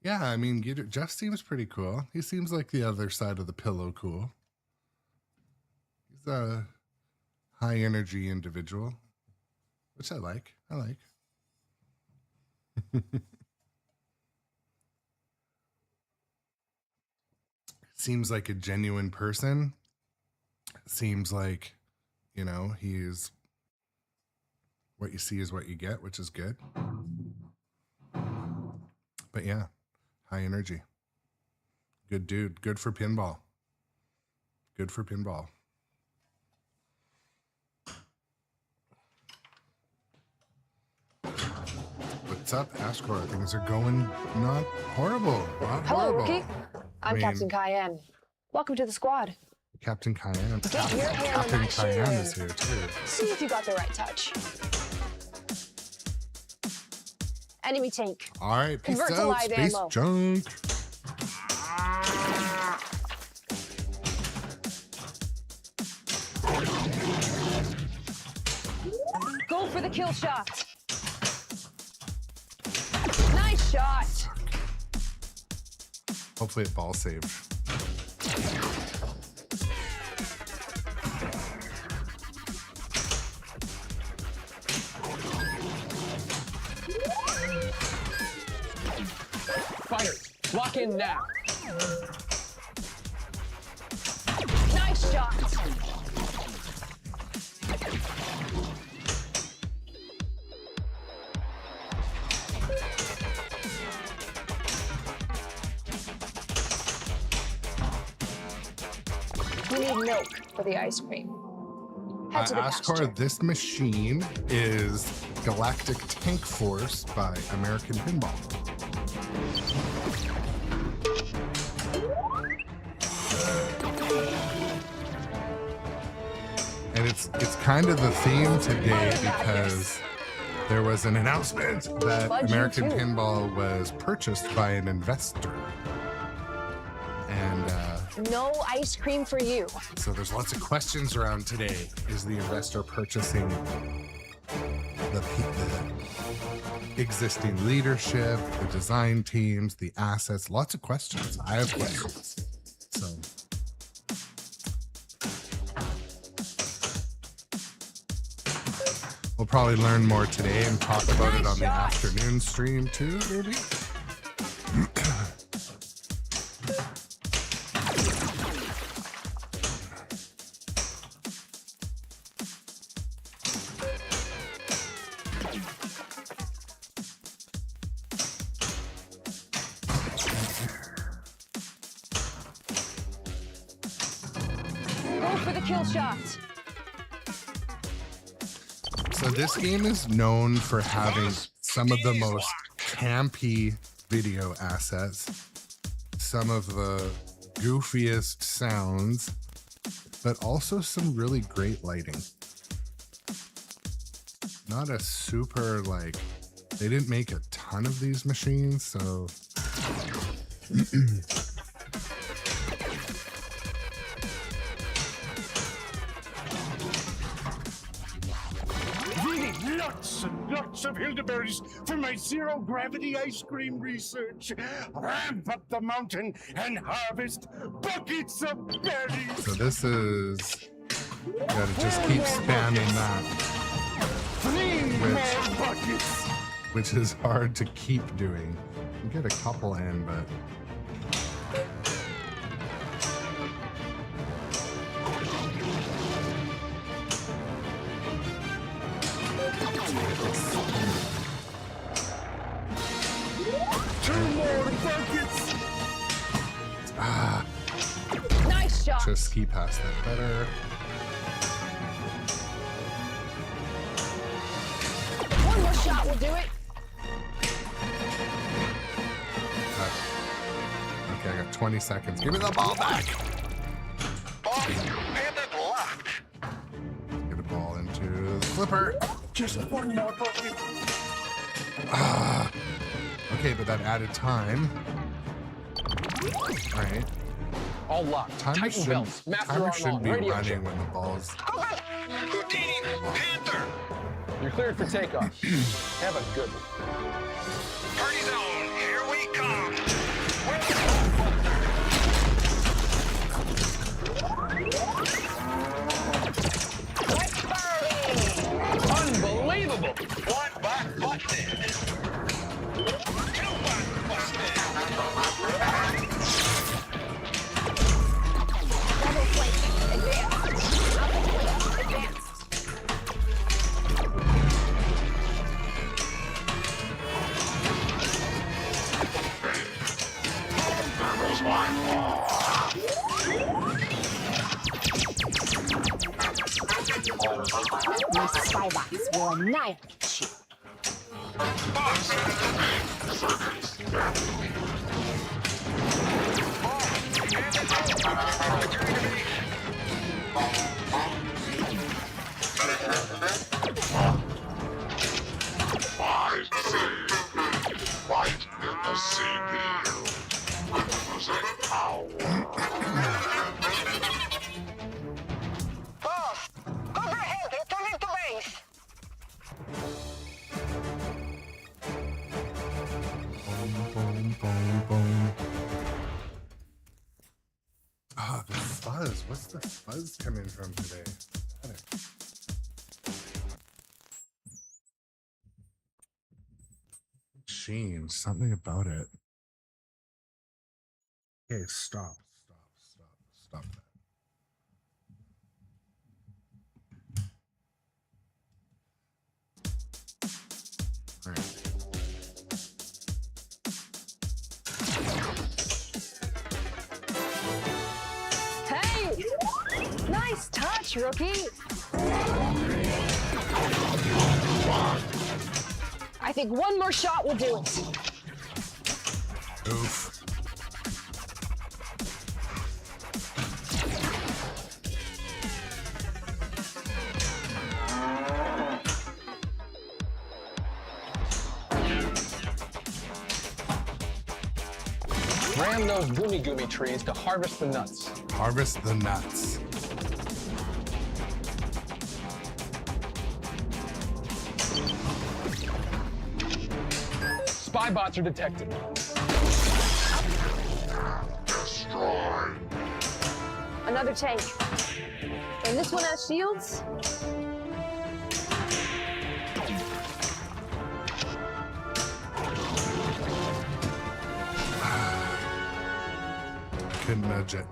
Yeah, I mean, Jeff seems pretty cool. He seems like the other side of the pillow cool. He's a high energy individual, which I like. Seems like a genuine person. Seems like, you know, he's what you see is what you get, which is good. But yeah. High energy. Good dude. Good for pinball. Good for pinball. What's up, Ashcore? Things are going not horrible. Not Hello, horrible. Rookie. I'm Captain Cayenne. Welcome to the squad. Captain Cayenne. Get your hand on Captain that Cayenne shit. is here too. See if you got the right touch. Enemy tank. All right, peace Convert to out, live space ammo. junk. Go for the kill shot. Nice shot. Hopefully it ball saved. Fighters, lock in now. Nice shot. We need milk for the ice cream. Head to the Ashcore, pasture. this machine is Galactic Tank Force by American Pinball. And it's it's kind of the theme today because there was an announcement that American Pinball was purchased by an investor. And No ice cream for you. so there's lots of questions around today. Is the investor purchasing the existing leadership, the design teams, the assets? Lots of questions. I have questions. So we'll probably learn more today and talk about it on the afternoon stream too, maybe. Go for the kill shot. So this game is known for having some of the most campy video assets, some of the goofiest sounds, but also some really great lighting. Not a super, like, they didn't make a ton of these machines, so Eating lots and lots of elderberries for my zero-gravity ice cream research. Ramp up the mountain and harvest buckets of berries. so this is, gotta just keep spamming that, 3 more buckets. which is hard to keep doing. You get a couple in, but Nice shot. just ski past that better. One more shot will do it. Okay, I got 20 seconds. Give me the ball back. Boss, bandit left. Get the ball into the flipper. Just 1 more bucket. Okay, but that added time. All right. All locked. Timer Tighten shouldn't, belts. Master timer arm shouldn't on. be Radio running check. when the ball's... Houdini, Panther. You're cleared for takeoff. Have a good one. Party zone, here we come. Unbelievable. 1 back busted. 2 back busted. Double flank. Advance. Advance. My spy box will annihilate you. Boss, overhead, returning to base. Boom, boom, boom. Ah, the fuzz. What's the fuzz coming from today? Sheen, something about it. Okay, stop that. All right. Hey! Nice touch, rookie. I think one more shot will do it. Oof. Ram those gumi trees to harvest the nuts. Harvest the nuts. Spy bots are detected. Another tank. And this one has shields? Couldn't nudge it.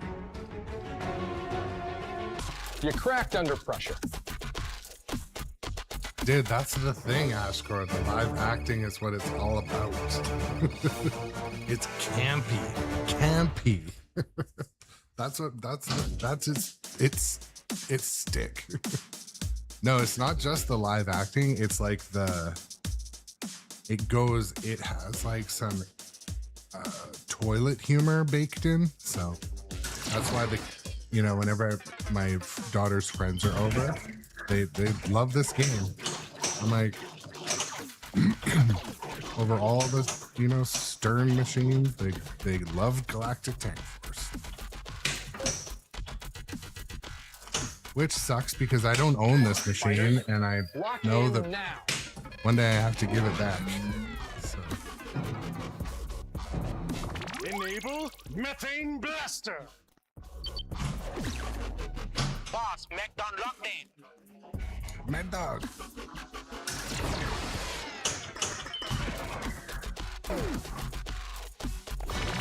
You cracked under pressure. Dude, that's the thing, Ashcore. The live acting is what it's all about. It's campy. Campy. It's stick. No, it's not just the live acting. It's like it has like some toilet humor baked in. So that's why whenever my daughter's friends are over, they love this game. I'm like, over all the Stern machines, they love Galactic Tank Force. Which sucks because I don't own this machine, and I know that one day I have to give it back. So. Enable methane blaster. Boss, mech done locked in. Mad Dog.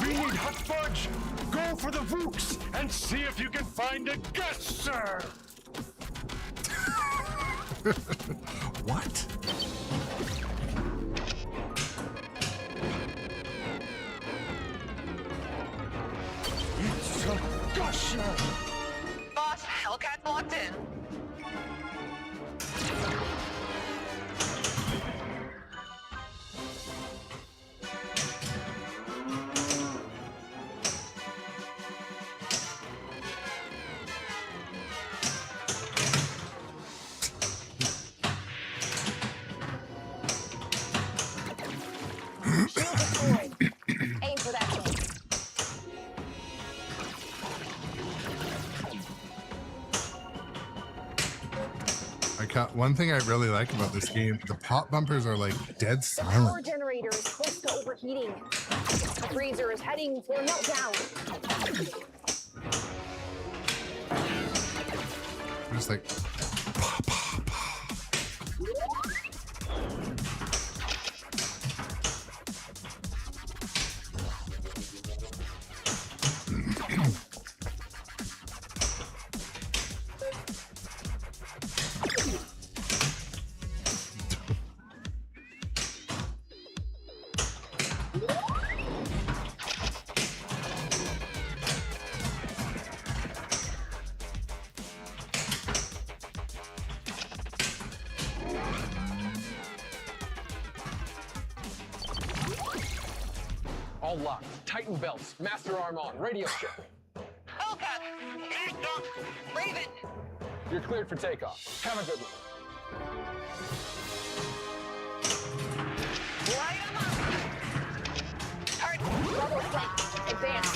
We need hot fudge. Go for the Vooks and see if you can find a guest, sir. What? It's a gusher. Boss, Hellcat locked in. Shield deployed. Aim for that tank. One thing I really like about this game, the pop bumpers are like dead The power silent. generator is close to overheating. The freezer is heading for a meltdown. Just like pah, pah, pah. All locked. Tighten belts. Master arm on. Radio check. Hellcat, Mac Duck, Raven. You're cleared for takeoff. Have a good one. Light 'em up. Level flank. Advance.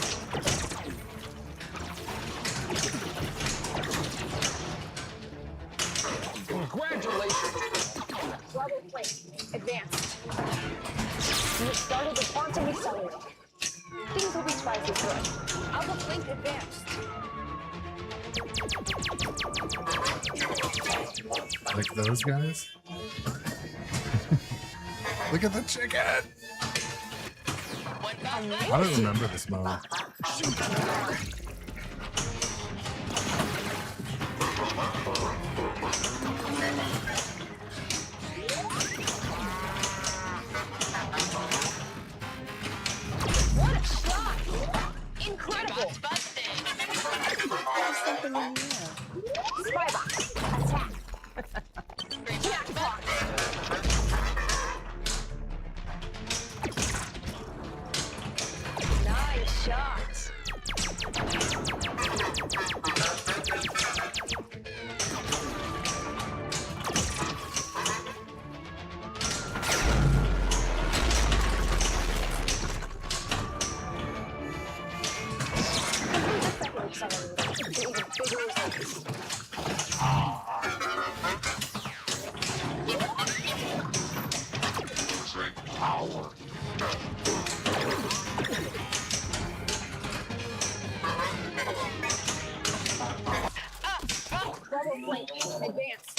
Congratulations. Level flank. Advanced. You have started the quantum accelerator. Things will be twice as good. Alpha flank advanced. Like those guys. Look at the chicken. I don't remember this mode. What a shot! Incredible! There's something in the air. Spy box. Attack. Jackpot. Nice shot. Bravo flank. Advance.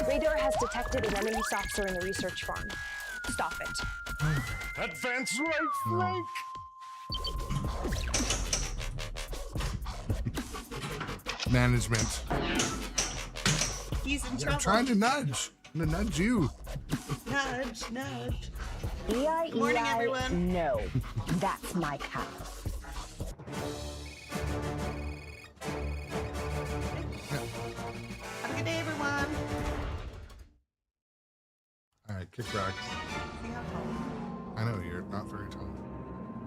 Radar has detected an enemy saucer in the research farm. Stop it. Advance right flank. Management. He's in I'm trouble. trying to nudge. I'm gonna nudge you. Nudge, nudge. E-I-E-I, Morning, everyone. no. That's my cow. Have a good day, everyone. All right, kick rocks. See how tall. I know you're not very tall.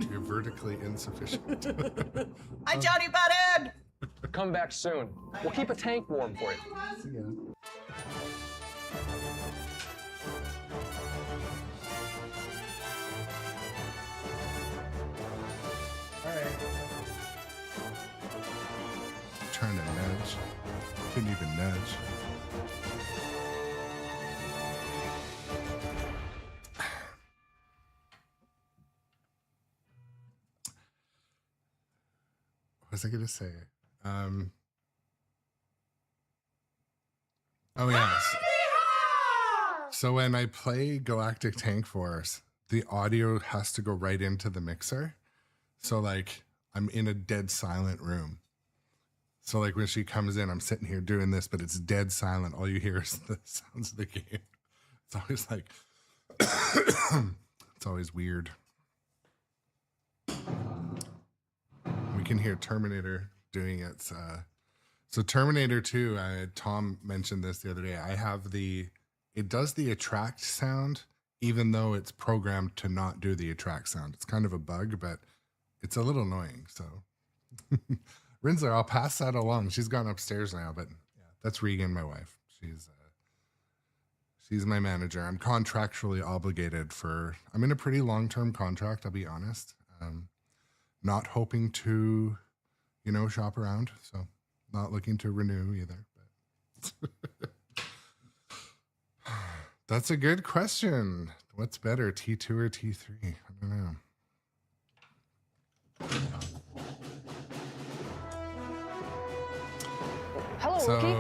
You're vertically insufficient. Hi, Johnny Button. Come back soon. We'll keep a tank warm for you. See ya. Trying to nudge. Couldn't even nudge. What was I gonna say? Oh yes. So when I play Galactic Tank Force, the audio has to go right into the mixer. So like I'm in a dead silent room. So like when she comes in, I'm sitting here doing this, but it's dead silent. All you hear is the sounds of the game. It's always like, it's always weird. We can hear Terminator doing it. So Terminator 2, Tom mentioned this the other day. I have it does the attract sound, even though it's programmed to not do the attract sound. It's kind of a bug, but it's a little annoying. So Rinsler, I'll pass that along. She's gone upstairs now, but yeah, that's Regan, my wife. She's my manager. I'm contractually obligated I'm in a pretty long-term contract, I'll be honest. Not hoping to, shop around. So not looking to renew either. But that's a good question. What's better, T2 or T3? I don't know. Hello, Rookie.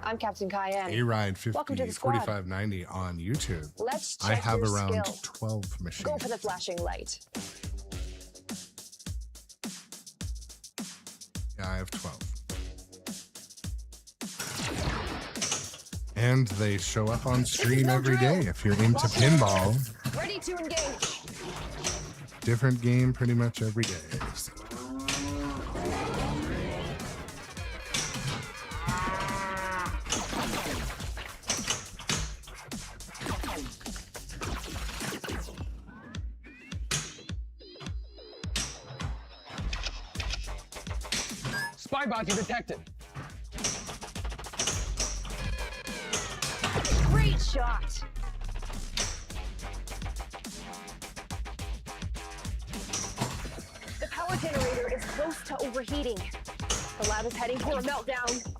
I'm Captain Cayenne. A-Ride Welcome to 50, the squad. 4590 on YouTube. Let's check I have your around skill. 12 machines. Go for the flashing light. Yeah, I have 12. And they show up on stream every day if you're into pinball. Ready to engage. Different game pretty much every day. So. Spy bot detected. Great shot. The power generator is close to overheating. The lab is heading for a meltdown.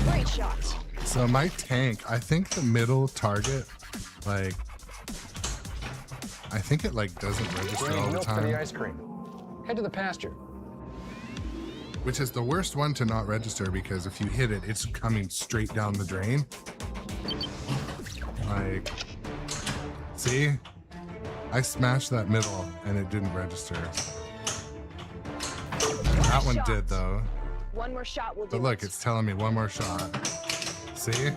Great shot. So my tank, I think the middle target, I think it doesn't register all Bring the milk for the time, ice cream. Head to the pasture. which is the worst one to not register because if you hit it, it's coming straight down the drain. See? I smashed that middle and it didn't register. That one did though. One more shot will do But look, it. it's telling me one more shot. See?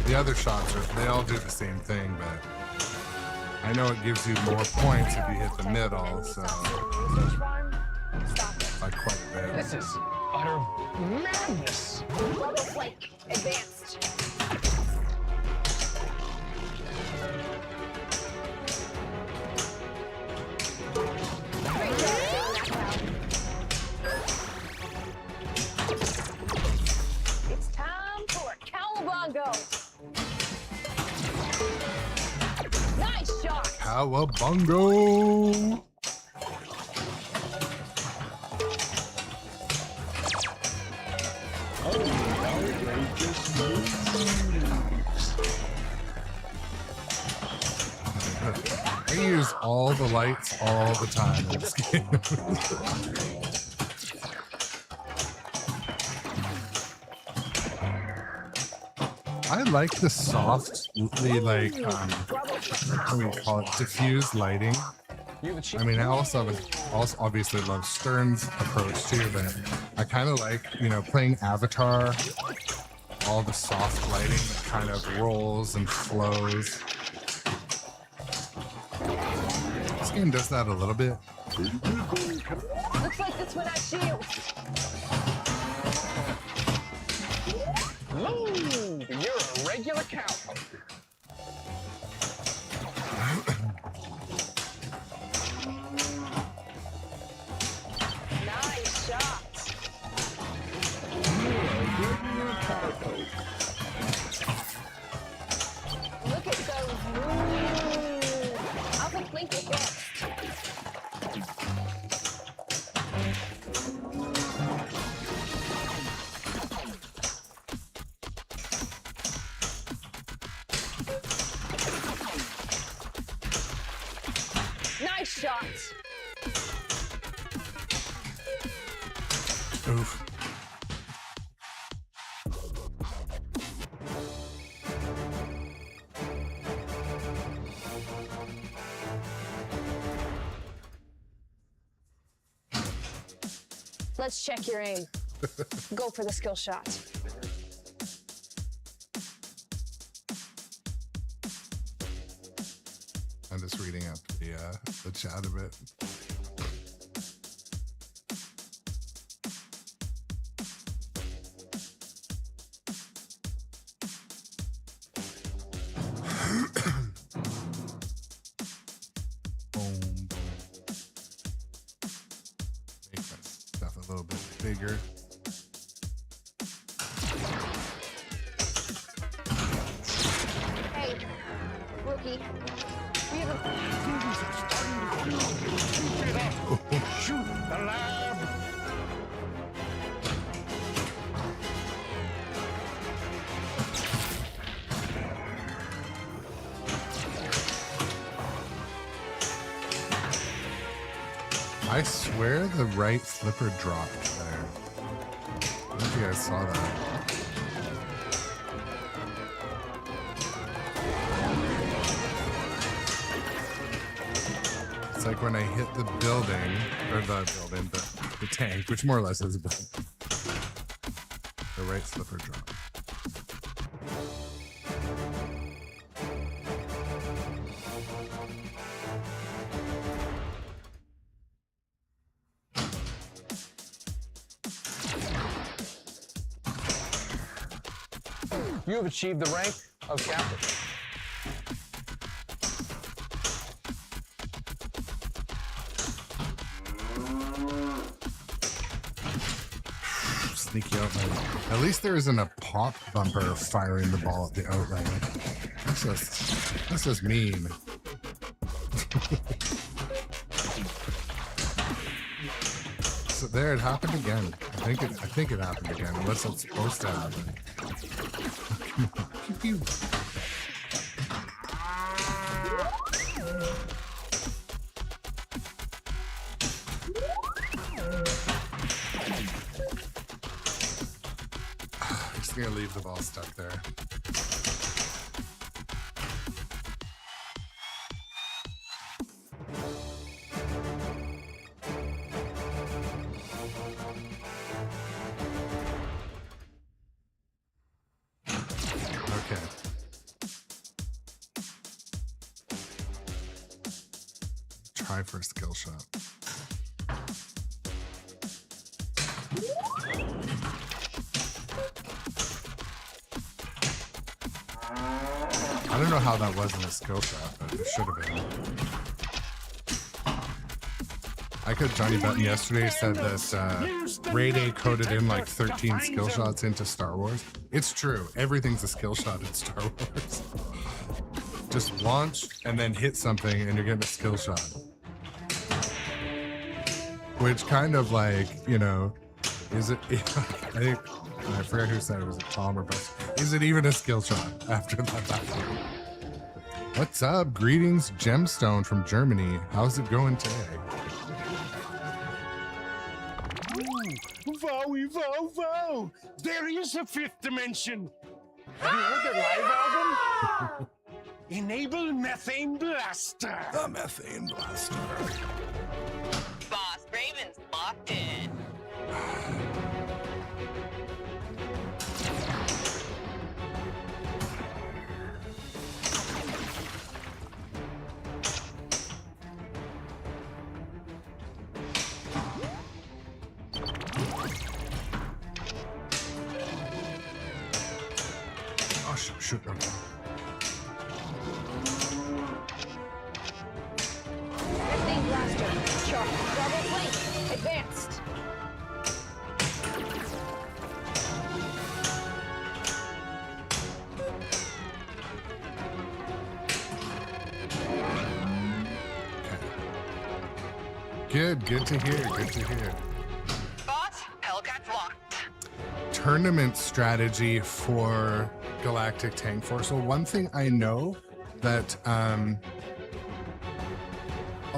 The other shots they all do the same thing, but I know it gives you more points if you hit the middle, so Research farm. Stop it. by quite a bit. This is utter Madness! Level flank advanced. Great job taking that out. It's time for a cowabunga. Nice shot. Cowabungo! I use all the lights all the time in this game. I like the soft, like, what do we call it, diffused lighting. I mean, I also obviously love Stern's approach too, but I kind of like, you know, playing Avatar, all the soft lighting that kind of rolls and flows. This game does that a little bit. Looks like this one has shields. Ooh, you're a regular cowpoke. Nice shot. Look at those moves. I'll complete it next. Nice shot. Oof. Let's check your aim. Go for the skill shot. I'm just reading up the chat a bit. Boom, boom. Make that stuff a little bit bigger. Hey, rookie. We have a Shoot the lab! I swear the right flipper dropped there. I don't know if you guys saw that. It's like when I hit the building, or the tank, which more or less is a building. The right flipper dropped. You have achieved the rank of captain. Sneaky outline. At least there isn't a pop bumper firing the ball at the outline. That's just mean. So there, it happened again. I think it happened again, unless it's supposed to happen. Pew, pew. I'm just gonna leave the ball stuck there. Okay. Try for a skill shot. I don't know how that wasn't a skill shot, but it should have been. I could Johnny Button yesterday said that Ray Day coded in like 13 skill shots into Star Wars. It's true. Everything's a skill shot in Star Wars. Just launch and then hit something and you're getting a skill shot. Which kind of like, you know, is it, I forget who said it, was it Tom or Bess? Is it even a skill shot after that? What's up? Greetings, Gemstone from Germany. How's it going today? Wowie, wow, wow! There is a fifth dimension. Have you heard the live album? Enable Methane Blaster. The Methane Blaster. Boss Raven's locked in. Oh, shoot. Okay. Methane blaster. Sharp. Double flank. Advanced. Good to hear. Boss, Hellcat's locked. Tournament strategy for Galactic Tank Force. So one thing I know that a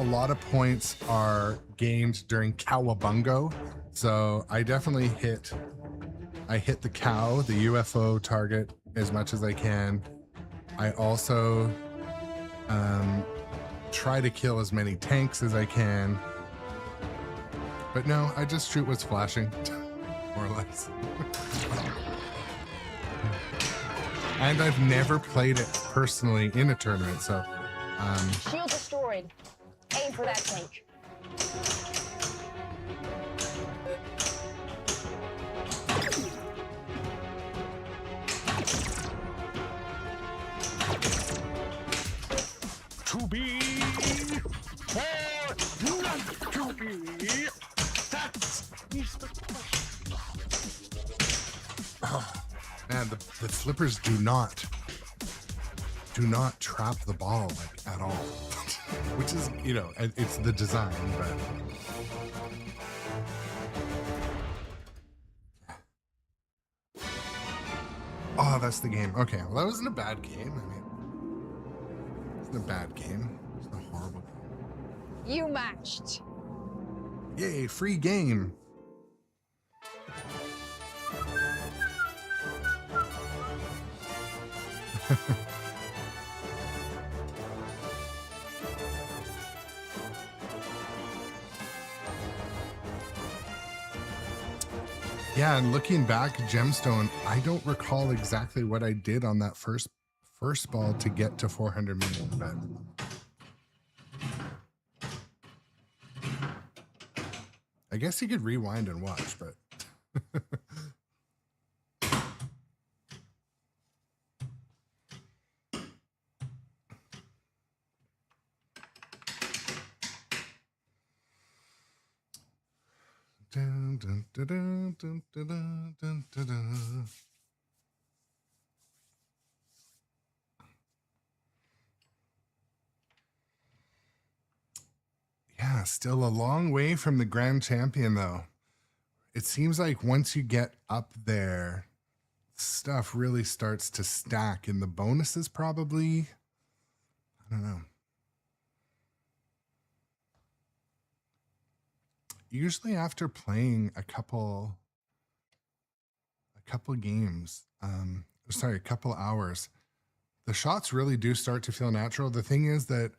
lot of points are gained during Cowabungo. So I definitely hit the cow, the UFO target, as much as I can. I also try to kill as many tanks as I can. But no, I just shoot what's flashing, more or less. And I've never played it personally in a tournament, so Shield destroyed. Aim for that tank. To be or not to be? That is the question. man, the flippers do not trap the ball like at all. Which is, you know, it's the design, but oh, that's the game. Okay, well, that wasn't a bad game. I mean, it's a bad game. It's a horrible game. You matched. Yay, free game. Yeah, and looking back, Gemstone, I don't recall exactly what I did on that first ball to get to 400 million, but I guess you could rewind and watch, but dun, dun, dun, dun, dun, dun, dun, dun, dun. Yeah, still a long way from the grand champion, though. It seems like once you get up there, stuff really starts to stack in the bonuses, probably. I don't know. Usually after playing a couple games, a couple hours, the shots really do start to feel natural. The thing is that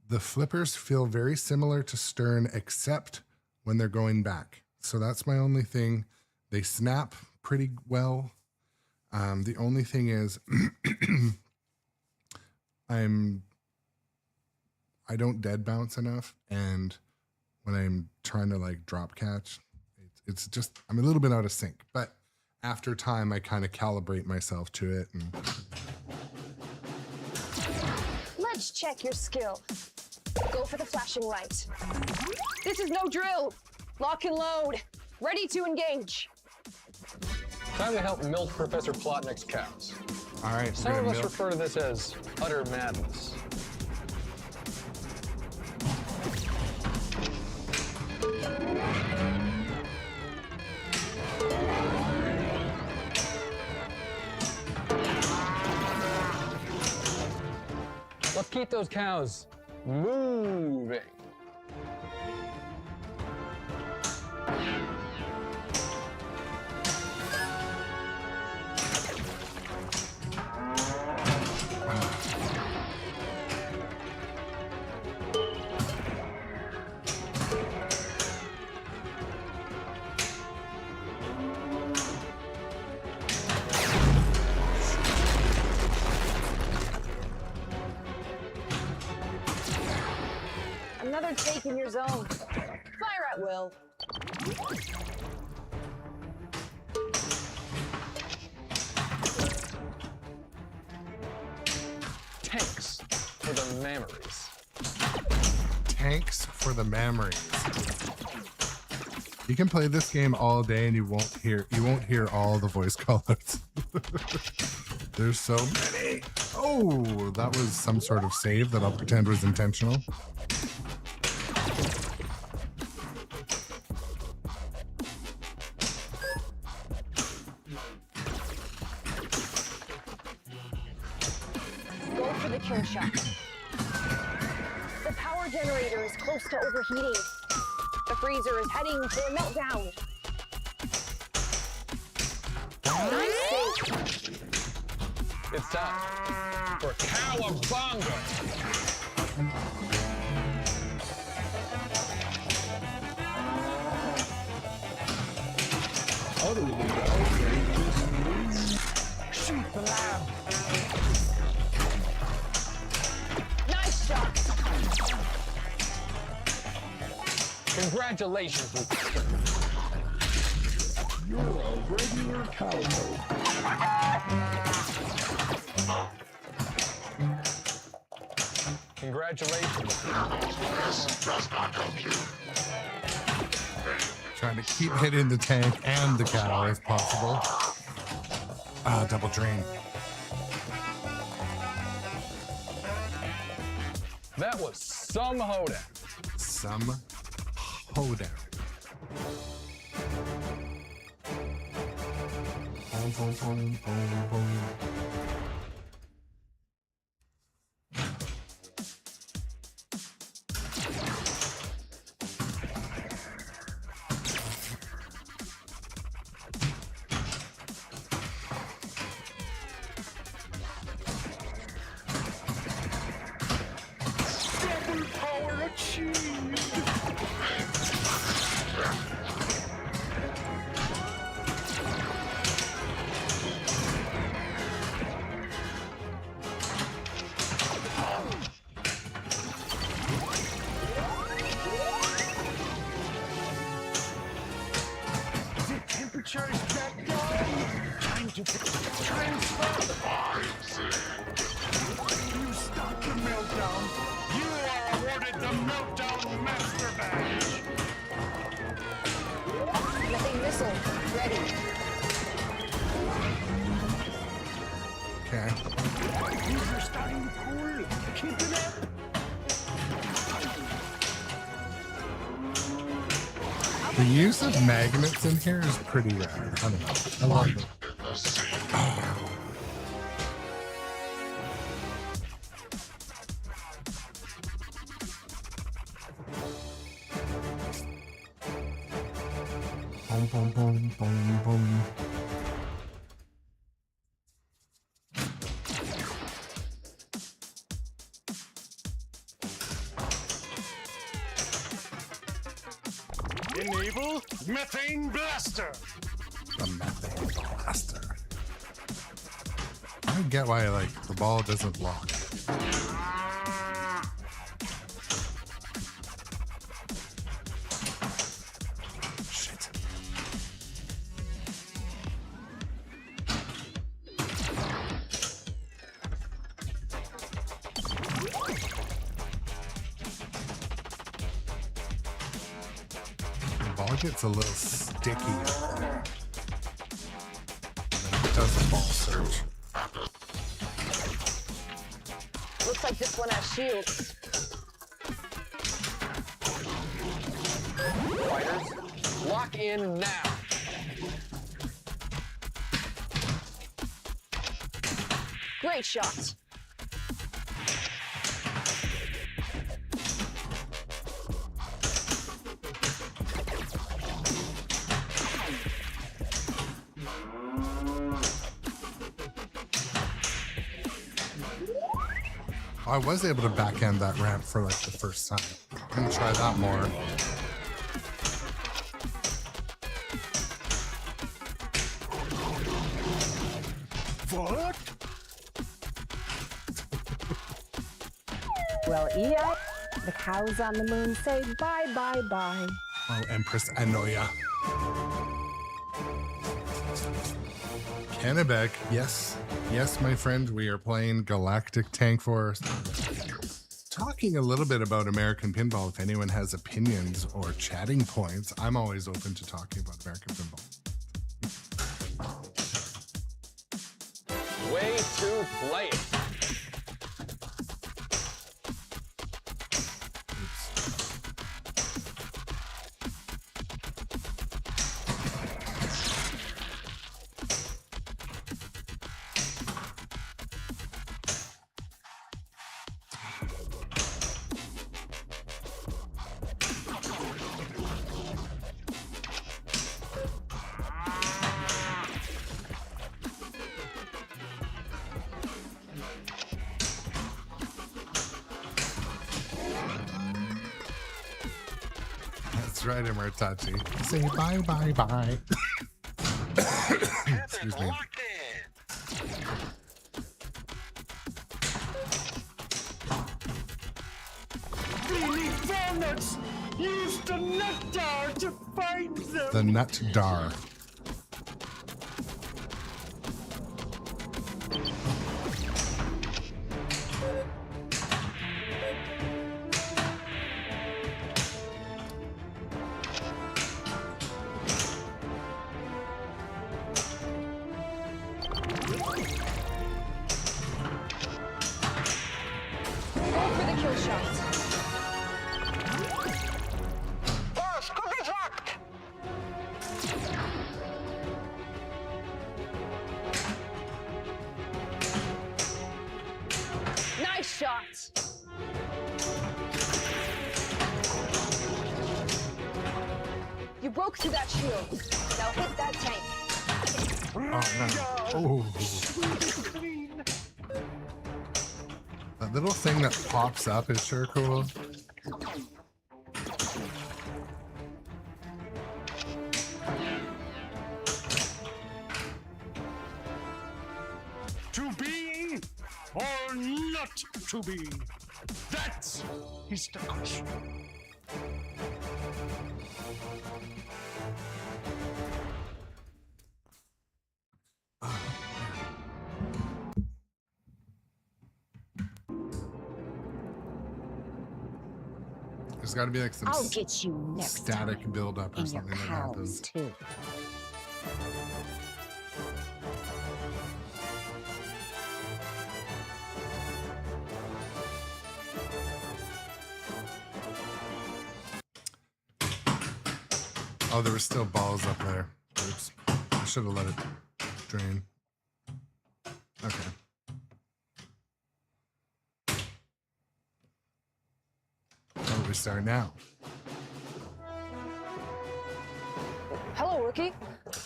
the flippers feel very similar to Stern, except when they're going back. So that's my only thing. They snap pretty well. The only thing is I don't dead bounce enough, and when I'm trying to like drop catch, it's just, I'm a little bit out of sync, but after time I kind of calibrate myself to it, and Let's check your skill. Go for the flashing light. This is no drill. Lock and load. Ready to engage. Time to help milk Professor Plotnik's cows. All right. Some we're of gonna us milk. refer to this as utter madness. Let's keep those cows moving. Another take in your zone. Fire at will. Tanks for the memories. Tanks for the memories. You can play this game all day and you won't hear all the voice call-outs. There's so many. Oh, that was some sort of save that I'll pretend was intentional. Go for the kill shot. The power generator is close to overheating. The freezer is heading for a meltdown. Nice save. It's time for Cowabunga! Shoot the lab. Nice shot. Congratulations, Lucas. You're a regular cowboy. Congratulations. Trying to keep hitting the tank and the cow if possible. Ah, double drain. That was some hoedown. Some hoedown. Boom, boom, boom, boom, boom. Double power achieved. The temperature is back down. Time to transfer. You stopped the meltdown. You are awarded the Meltdown Master Badge. Nothing missile. Ready. Okay. These are starting to cool. Keep it up. The use of magnets in here is pretty rare. I don't know. I love it. Boom, boom, boom, boom, boom. Enable Methane Blaster. The methane blaster. I don't get why like the ball doesn't lock. Shit. ball gets a little sticky. And then it does a ball surge. Looks like this one has shields. Fighters, lock in now. Great shot. I was able to backhand that ramp for like the first time. I'm gonna try that more. What? Well, EI, the cows on the moon say bye, bye, bye. Oh, Empress Anoya. Kennebec, yes. Yes, my friend, we are playing Galactic Tank Force. Talking a little bit about American Pinball. If anyone has opinions or chatting points, I'm always open to talking about American Pinball. Way to play it. That's right, Emertachi. Say bye, bye, bye. Excuse me. Locked in. Really, walnuts! Use the nut dar to find them! The Nut Dar. Go for the kill shot. Boss, cookies locked. Nice shot. You broke through that shield. Now hit that tank. Oh, no. Oh. That little thing that pops up is sure cool. To be or not to be? That is the question. There's got to be like some I'll get you next static time. buildup or And your something that cows, happens. too. Oh, there were still balls up there. Oops. I should have let it drain. Okay. Where do we start now? Hello, rookie.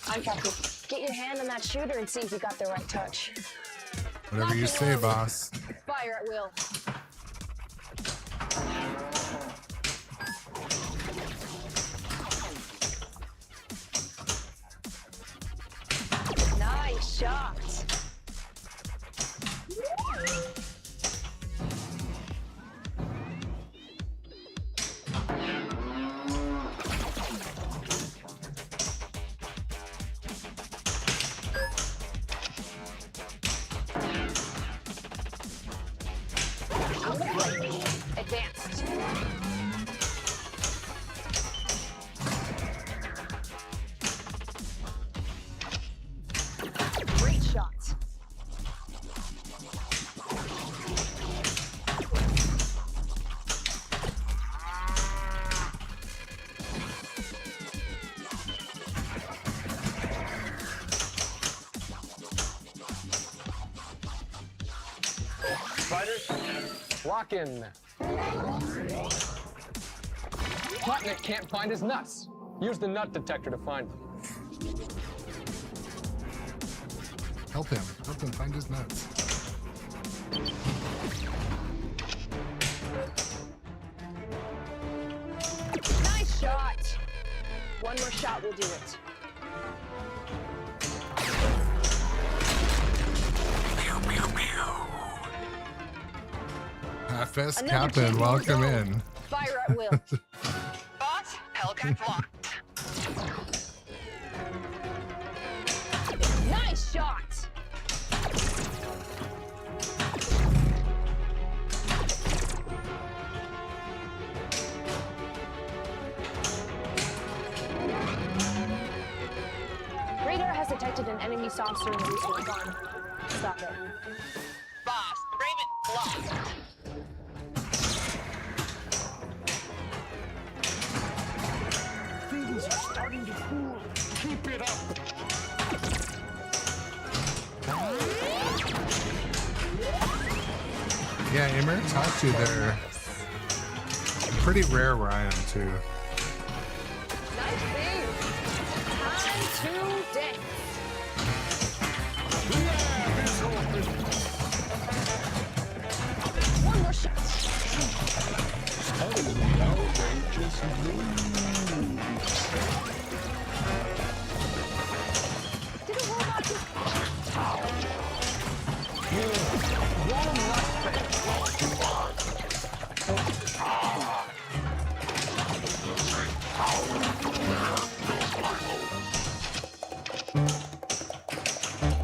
I'm Captain. Get your hand on that shooter and see if you got the right touch. Whatever you say, boss. Fire at will. Nice shot. Advanced. Fighters, lock in. Plotnik can't find his nuts. Use the nut detector to find them. Help him find his nuts. Nice shot. One more shot will do it. FS Another Captain, kid welcome will go. in. Fire at will. Boss, Hellcat's locked. Nice shot. Radar has detected an enemy saucer in the resource farm. Stop it. Boss, Raymond lost. Things are starting to cool. Keep it up. Yeah, Emer, talk to you there. Pretty rare where I am too. Nice save. Time to dance. One more shot. Did a robot just...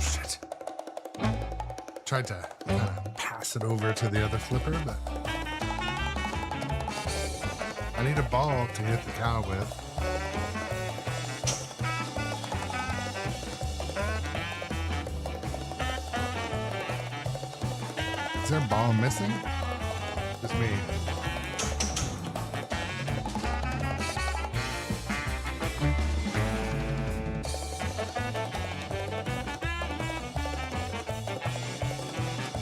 Shit. Tried to pass it over to the other flipper, but I need a ball to hit the cow with. Is there a ball missing? Just me.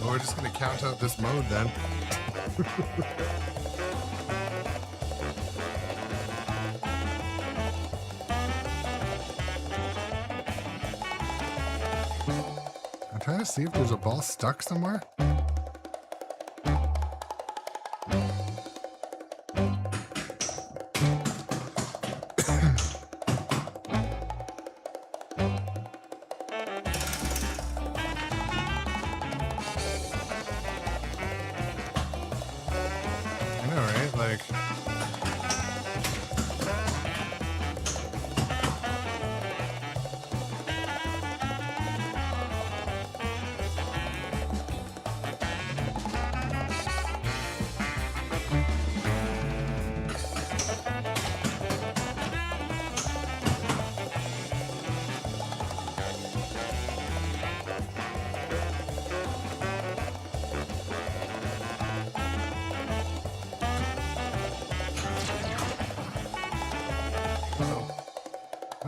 Well, we're just gonna count out this mode then. I'm trying to see if there's a ball stuck somewhere. I know, right? Like,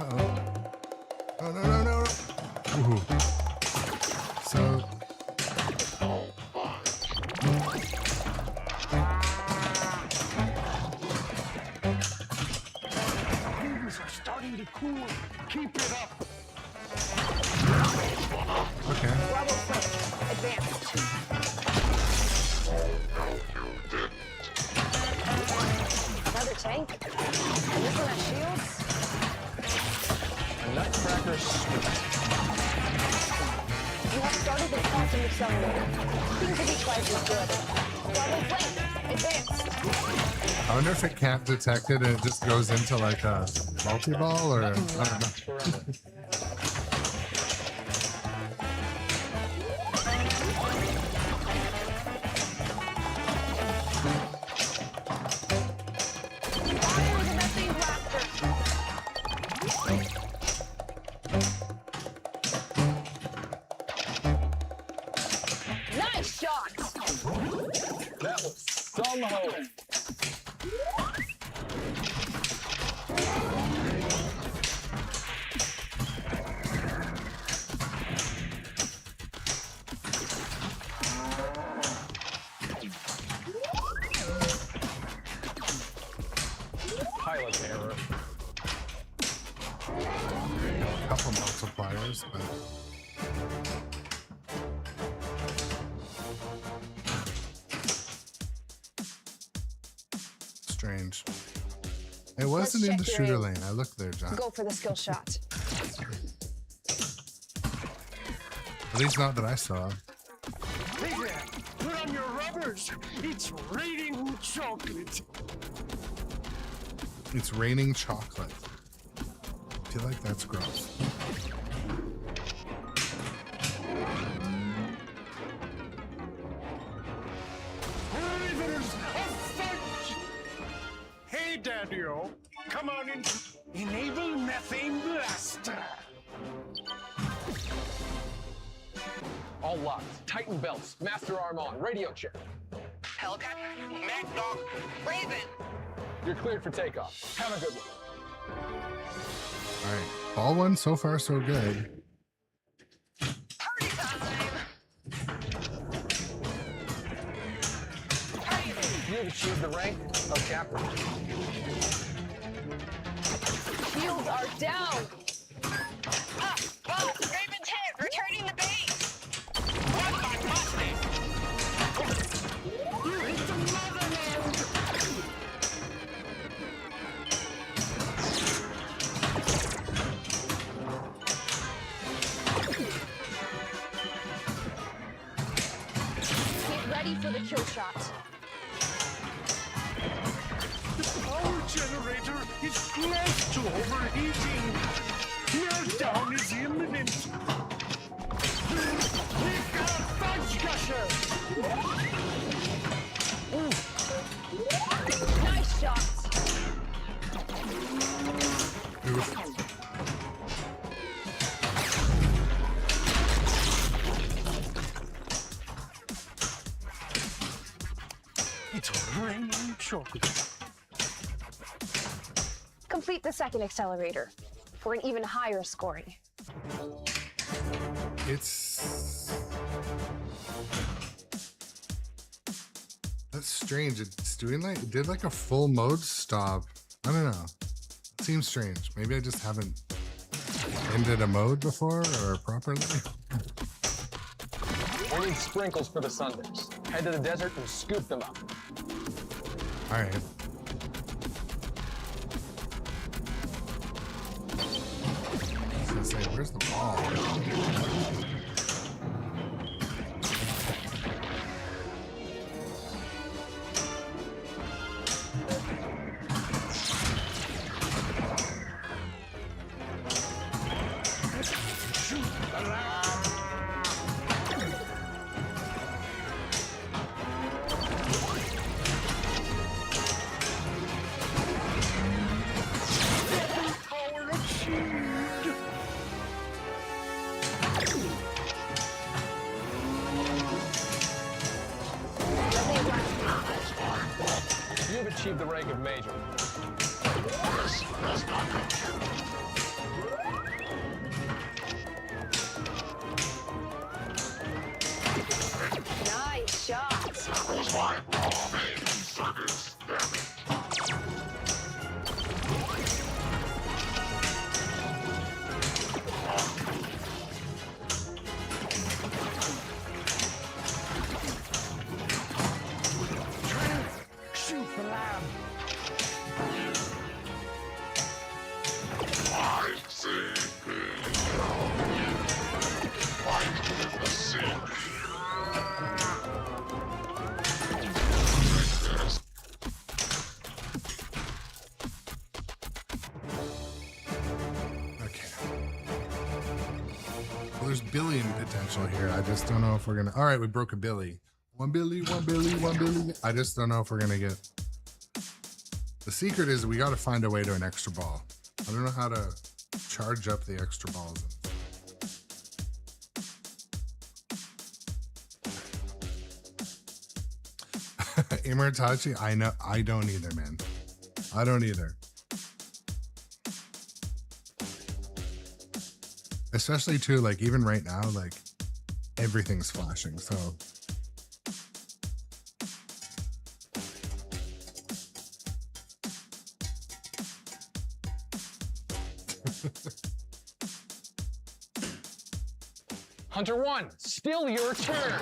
uh-oh. Oh, no, no, no, no. Ooh. So, Things are starting to cool. Keep it up. okay. Bravo flank. Advanced. Another tank? And this one has shields? A nutcracker sweet. You have started the quantum accelerator. Things will be twice as good. Bravo flank. Advanced. I wonder if it can't detect it and it just goes into like a multi-ball or I don't know. Fire the methane blaster. Nice shot. That was some hoe. Force, but strange. It wasn't in the check your shooter aim. lane. I looked there, John. Go for the skill shot. At least not that I saw. Hey there, put on your rubbers. It's raining chocolate. It's raining chocolate. I feel like that's gross. Rivers of fudge. Hey, Daddy-O, come on in. Enable methane blaster. All locked. Tighten belts. Master arm on. Radio check. Hellcat, Mad Dog, Raven. You're cleared for takeoff. Have a good one. All right. Ball one so far so good. Party time. You've achieved the rank of captain. Shields are down. Ah, boss, Raven's hit. Returning the base. What my Mustang? You hit the motherland. Get ready for the kill shot. The power generator is close to overheating. Meltdown is imminent. We've got a fudge gusher. Nice shot. Oof. It's raining chocolate. Complete the second accelerator for an even higher scoring. It's that's strange. It's doing like it did like a full mode stop. I don't know. It seems strange. Maybe I just haven't ended a mode before or properly. We need sprinkles for the sundaes. Head to the desert and scoop them up. All right. I was gonna say, where's the ball? Power of shield. You've achieved the rank of major. Nice shot. Shoot the lamb. Okay. Well, there's billion potential here. I just don't know if we're gonna. All right, we broke a billy. 1 billy, 1 billy, 1 billy. I just don't know if we're gonna get. The secret is we got to find a way to an extra ball. I don't know how to charge up the extra balls. Imeritachi, I know. I don't either, man. I don't either. Especially too, like even right now, like everything's flashing. So Hunter 1, still your turn.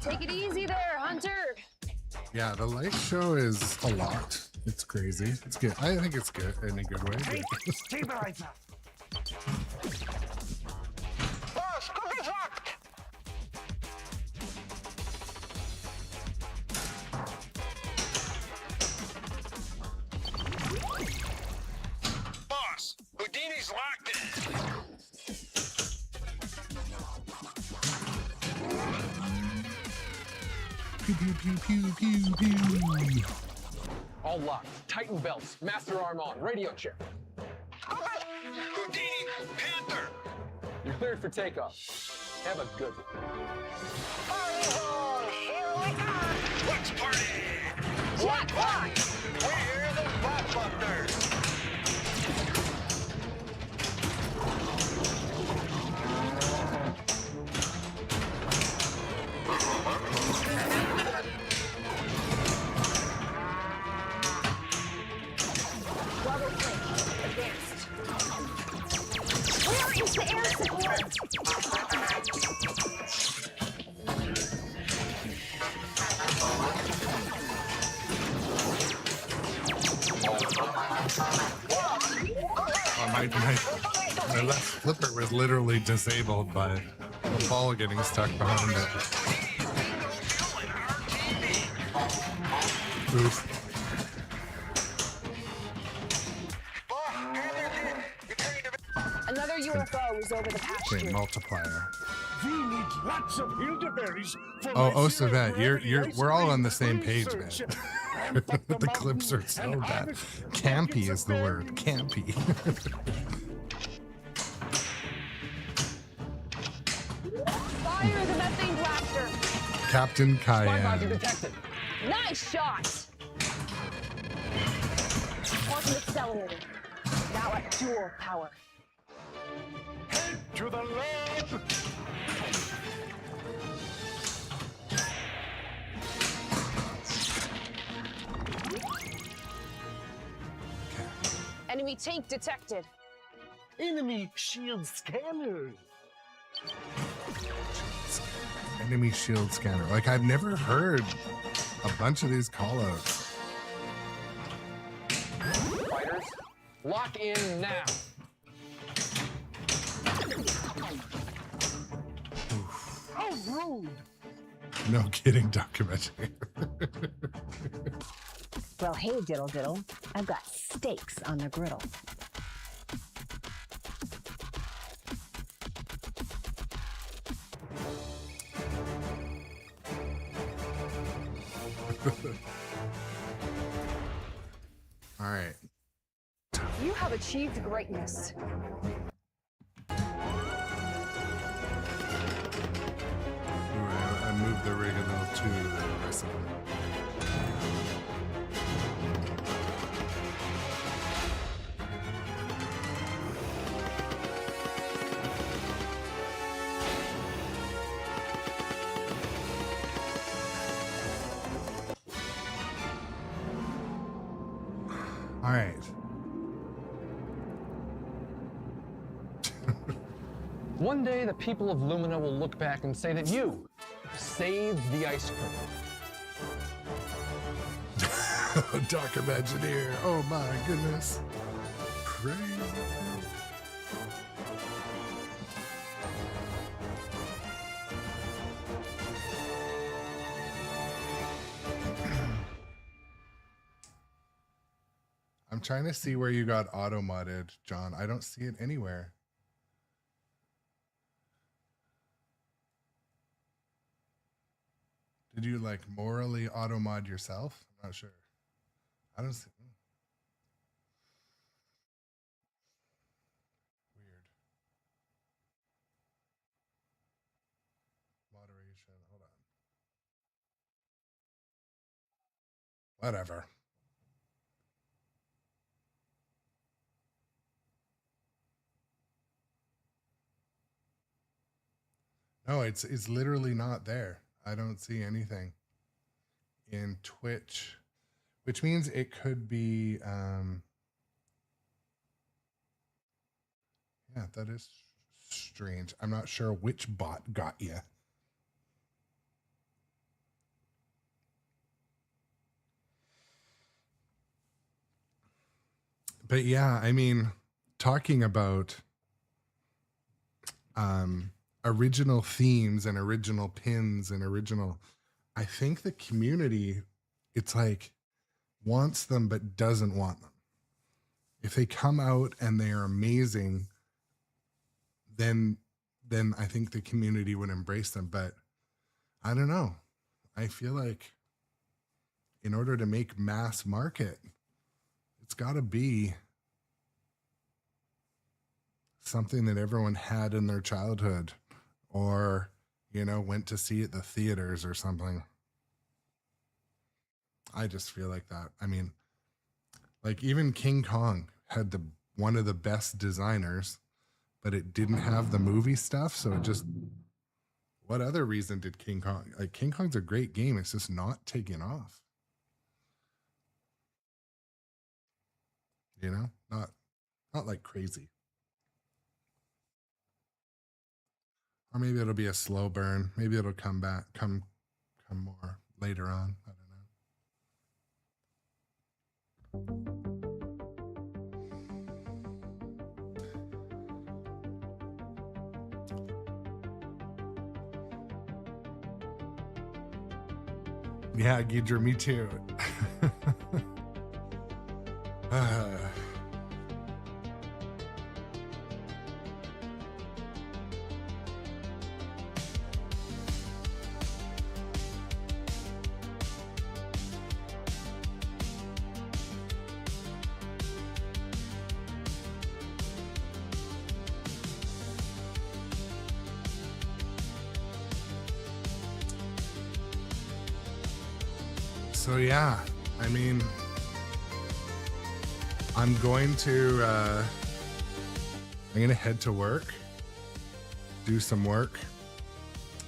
Take it easy there, Hunter. Yeah, the light show is a lot. It's crazy. It's good. I think it's good in a good way. Stabilizer. Boss, cookies locked. Boss, Houdini's locked in. Pew, pew, pew, pew, pew, pew. All locked. Tighten belts. Master arm on. Radio check. Houdini, Panther. You're cleared for takeoff. Have a good one. Party zone, here we come. Let's party. Jackpot! We're the Botbusters. Double flank. Advanced. Where is the air support? Oh, my left flipper was literally disabled by the ball getting stuck behind it. Oof. Another UFO is over the pasture. Wait, multiplier. We need lots of elderberries for Oh, my Savette, zero-gravity we're all ice on the cream same page, man. research. Ramp up The clips are mountain so and bad. harvest Campy buckets is of the word. berries. Campy. Fire the methane blaster. Captain Spy body Cayenne. detected. Nice shot. Quantum accelerator. Now at dual power. Head to the lab. Enemy tank detected. Enemy shield scanner. Enemy shield scanner. Like, I've never heard a bunch of these callouts. Fighters, lock in now. How rude. No kidding, documentary. Well, hey, Diddle Diddle. I've got steaks on the griddle. All right. You have achieved greatness. Ooh, I moved the rig a little too aggressively. All right. One day, the people of Lumina will look back and say that you saved the ice cream. Dark Imagineer. Oh my goodness. Crazy. I'm trying to see where you got auto modded, John. I don't see it anywhere. Did you like morally auto mod yourself? I'm not sure. I don't see. Weird. Moderation. Hold on. Whatever. No, it's literally not there. I don't see anything in Twitch, which means it could be yeah, that is strange. I'm not sure which bot got you. But yeah, I mean, talking about original themes and original pins and original, I think the community, it's like wants them but doesn't want them. If they come out and they are amazing, then I think the community would embrace them. But I don't know. I feel like in order to make mass market, it's got to be something that everyone had in their childhood or, you know, went to see at the theaters or something. I just feel like that. I mean, like even King Kong had one of the best designers, but it didn't have the movie stuff. So it just, what other reason did King Kong, like King Kong's a great game. It's just not taking off. You know, not like crazy. Or maybe it'll be a slow burn. Maybe it'll come more later on. I don't know. Yeah, Gidra, me too. So yeah, I mean, I'm going to head to work, do some work,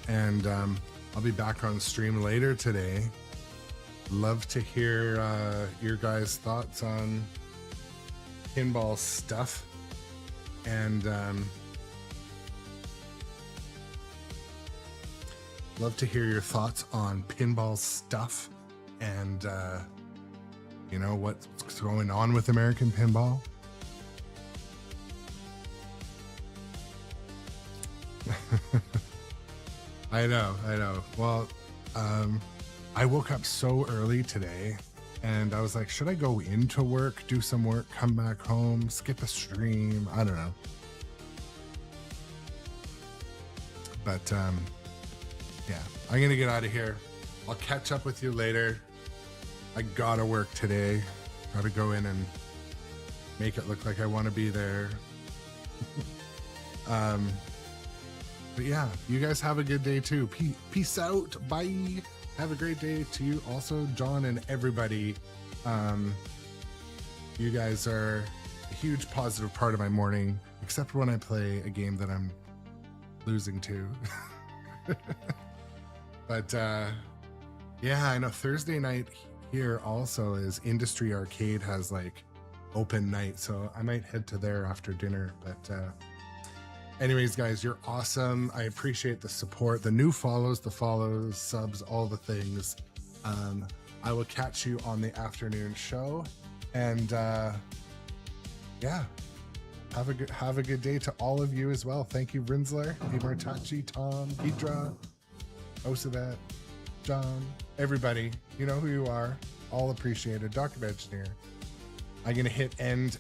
and I'll be back on stream later today. Love to hear your guys' thoughts on pinball stuff, and love to hear your thoughts on pinball stuff. And, you know, what's going on with American pinball. I know. Well, I woke up so early today and I was like, should I go into work, do some work, come back home, skip a stream? I don't know. But, yeah, I'm going to get out of here. I'll catch up with you later. I gotta work today. Gotta go in and make it look like I want to be there. But yeah, you guys have a good day too. Peace out. Bye. Have a great day to you also, John, and everybody. You guys are a huge positive part of my morning, except when I play a game that I'm losing to. But yeah, I know Thursday night here also is Industry Arcade has like open night, so I might head to there after dinner. But anyways, guys, you're awesome. I appreciate the support, the new follows, the follows, subs, all the things. I will catch you on the afternoon show, and yeah, have a good day to all of you as well. Thank you, Rinsler, Imartachi, Tom, Hidra, Osavet, John, everybody. You know who you are. All appreciated. Document Engineer. I'm gonna hit end.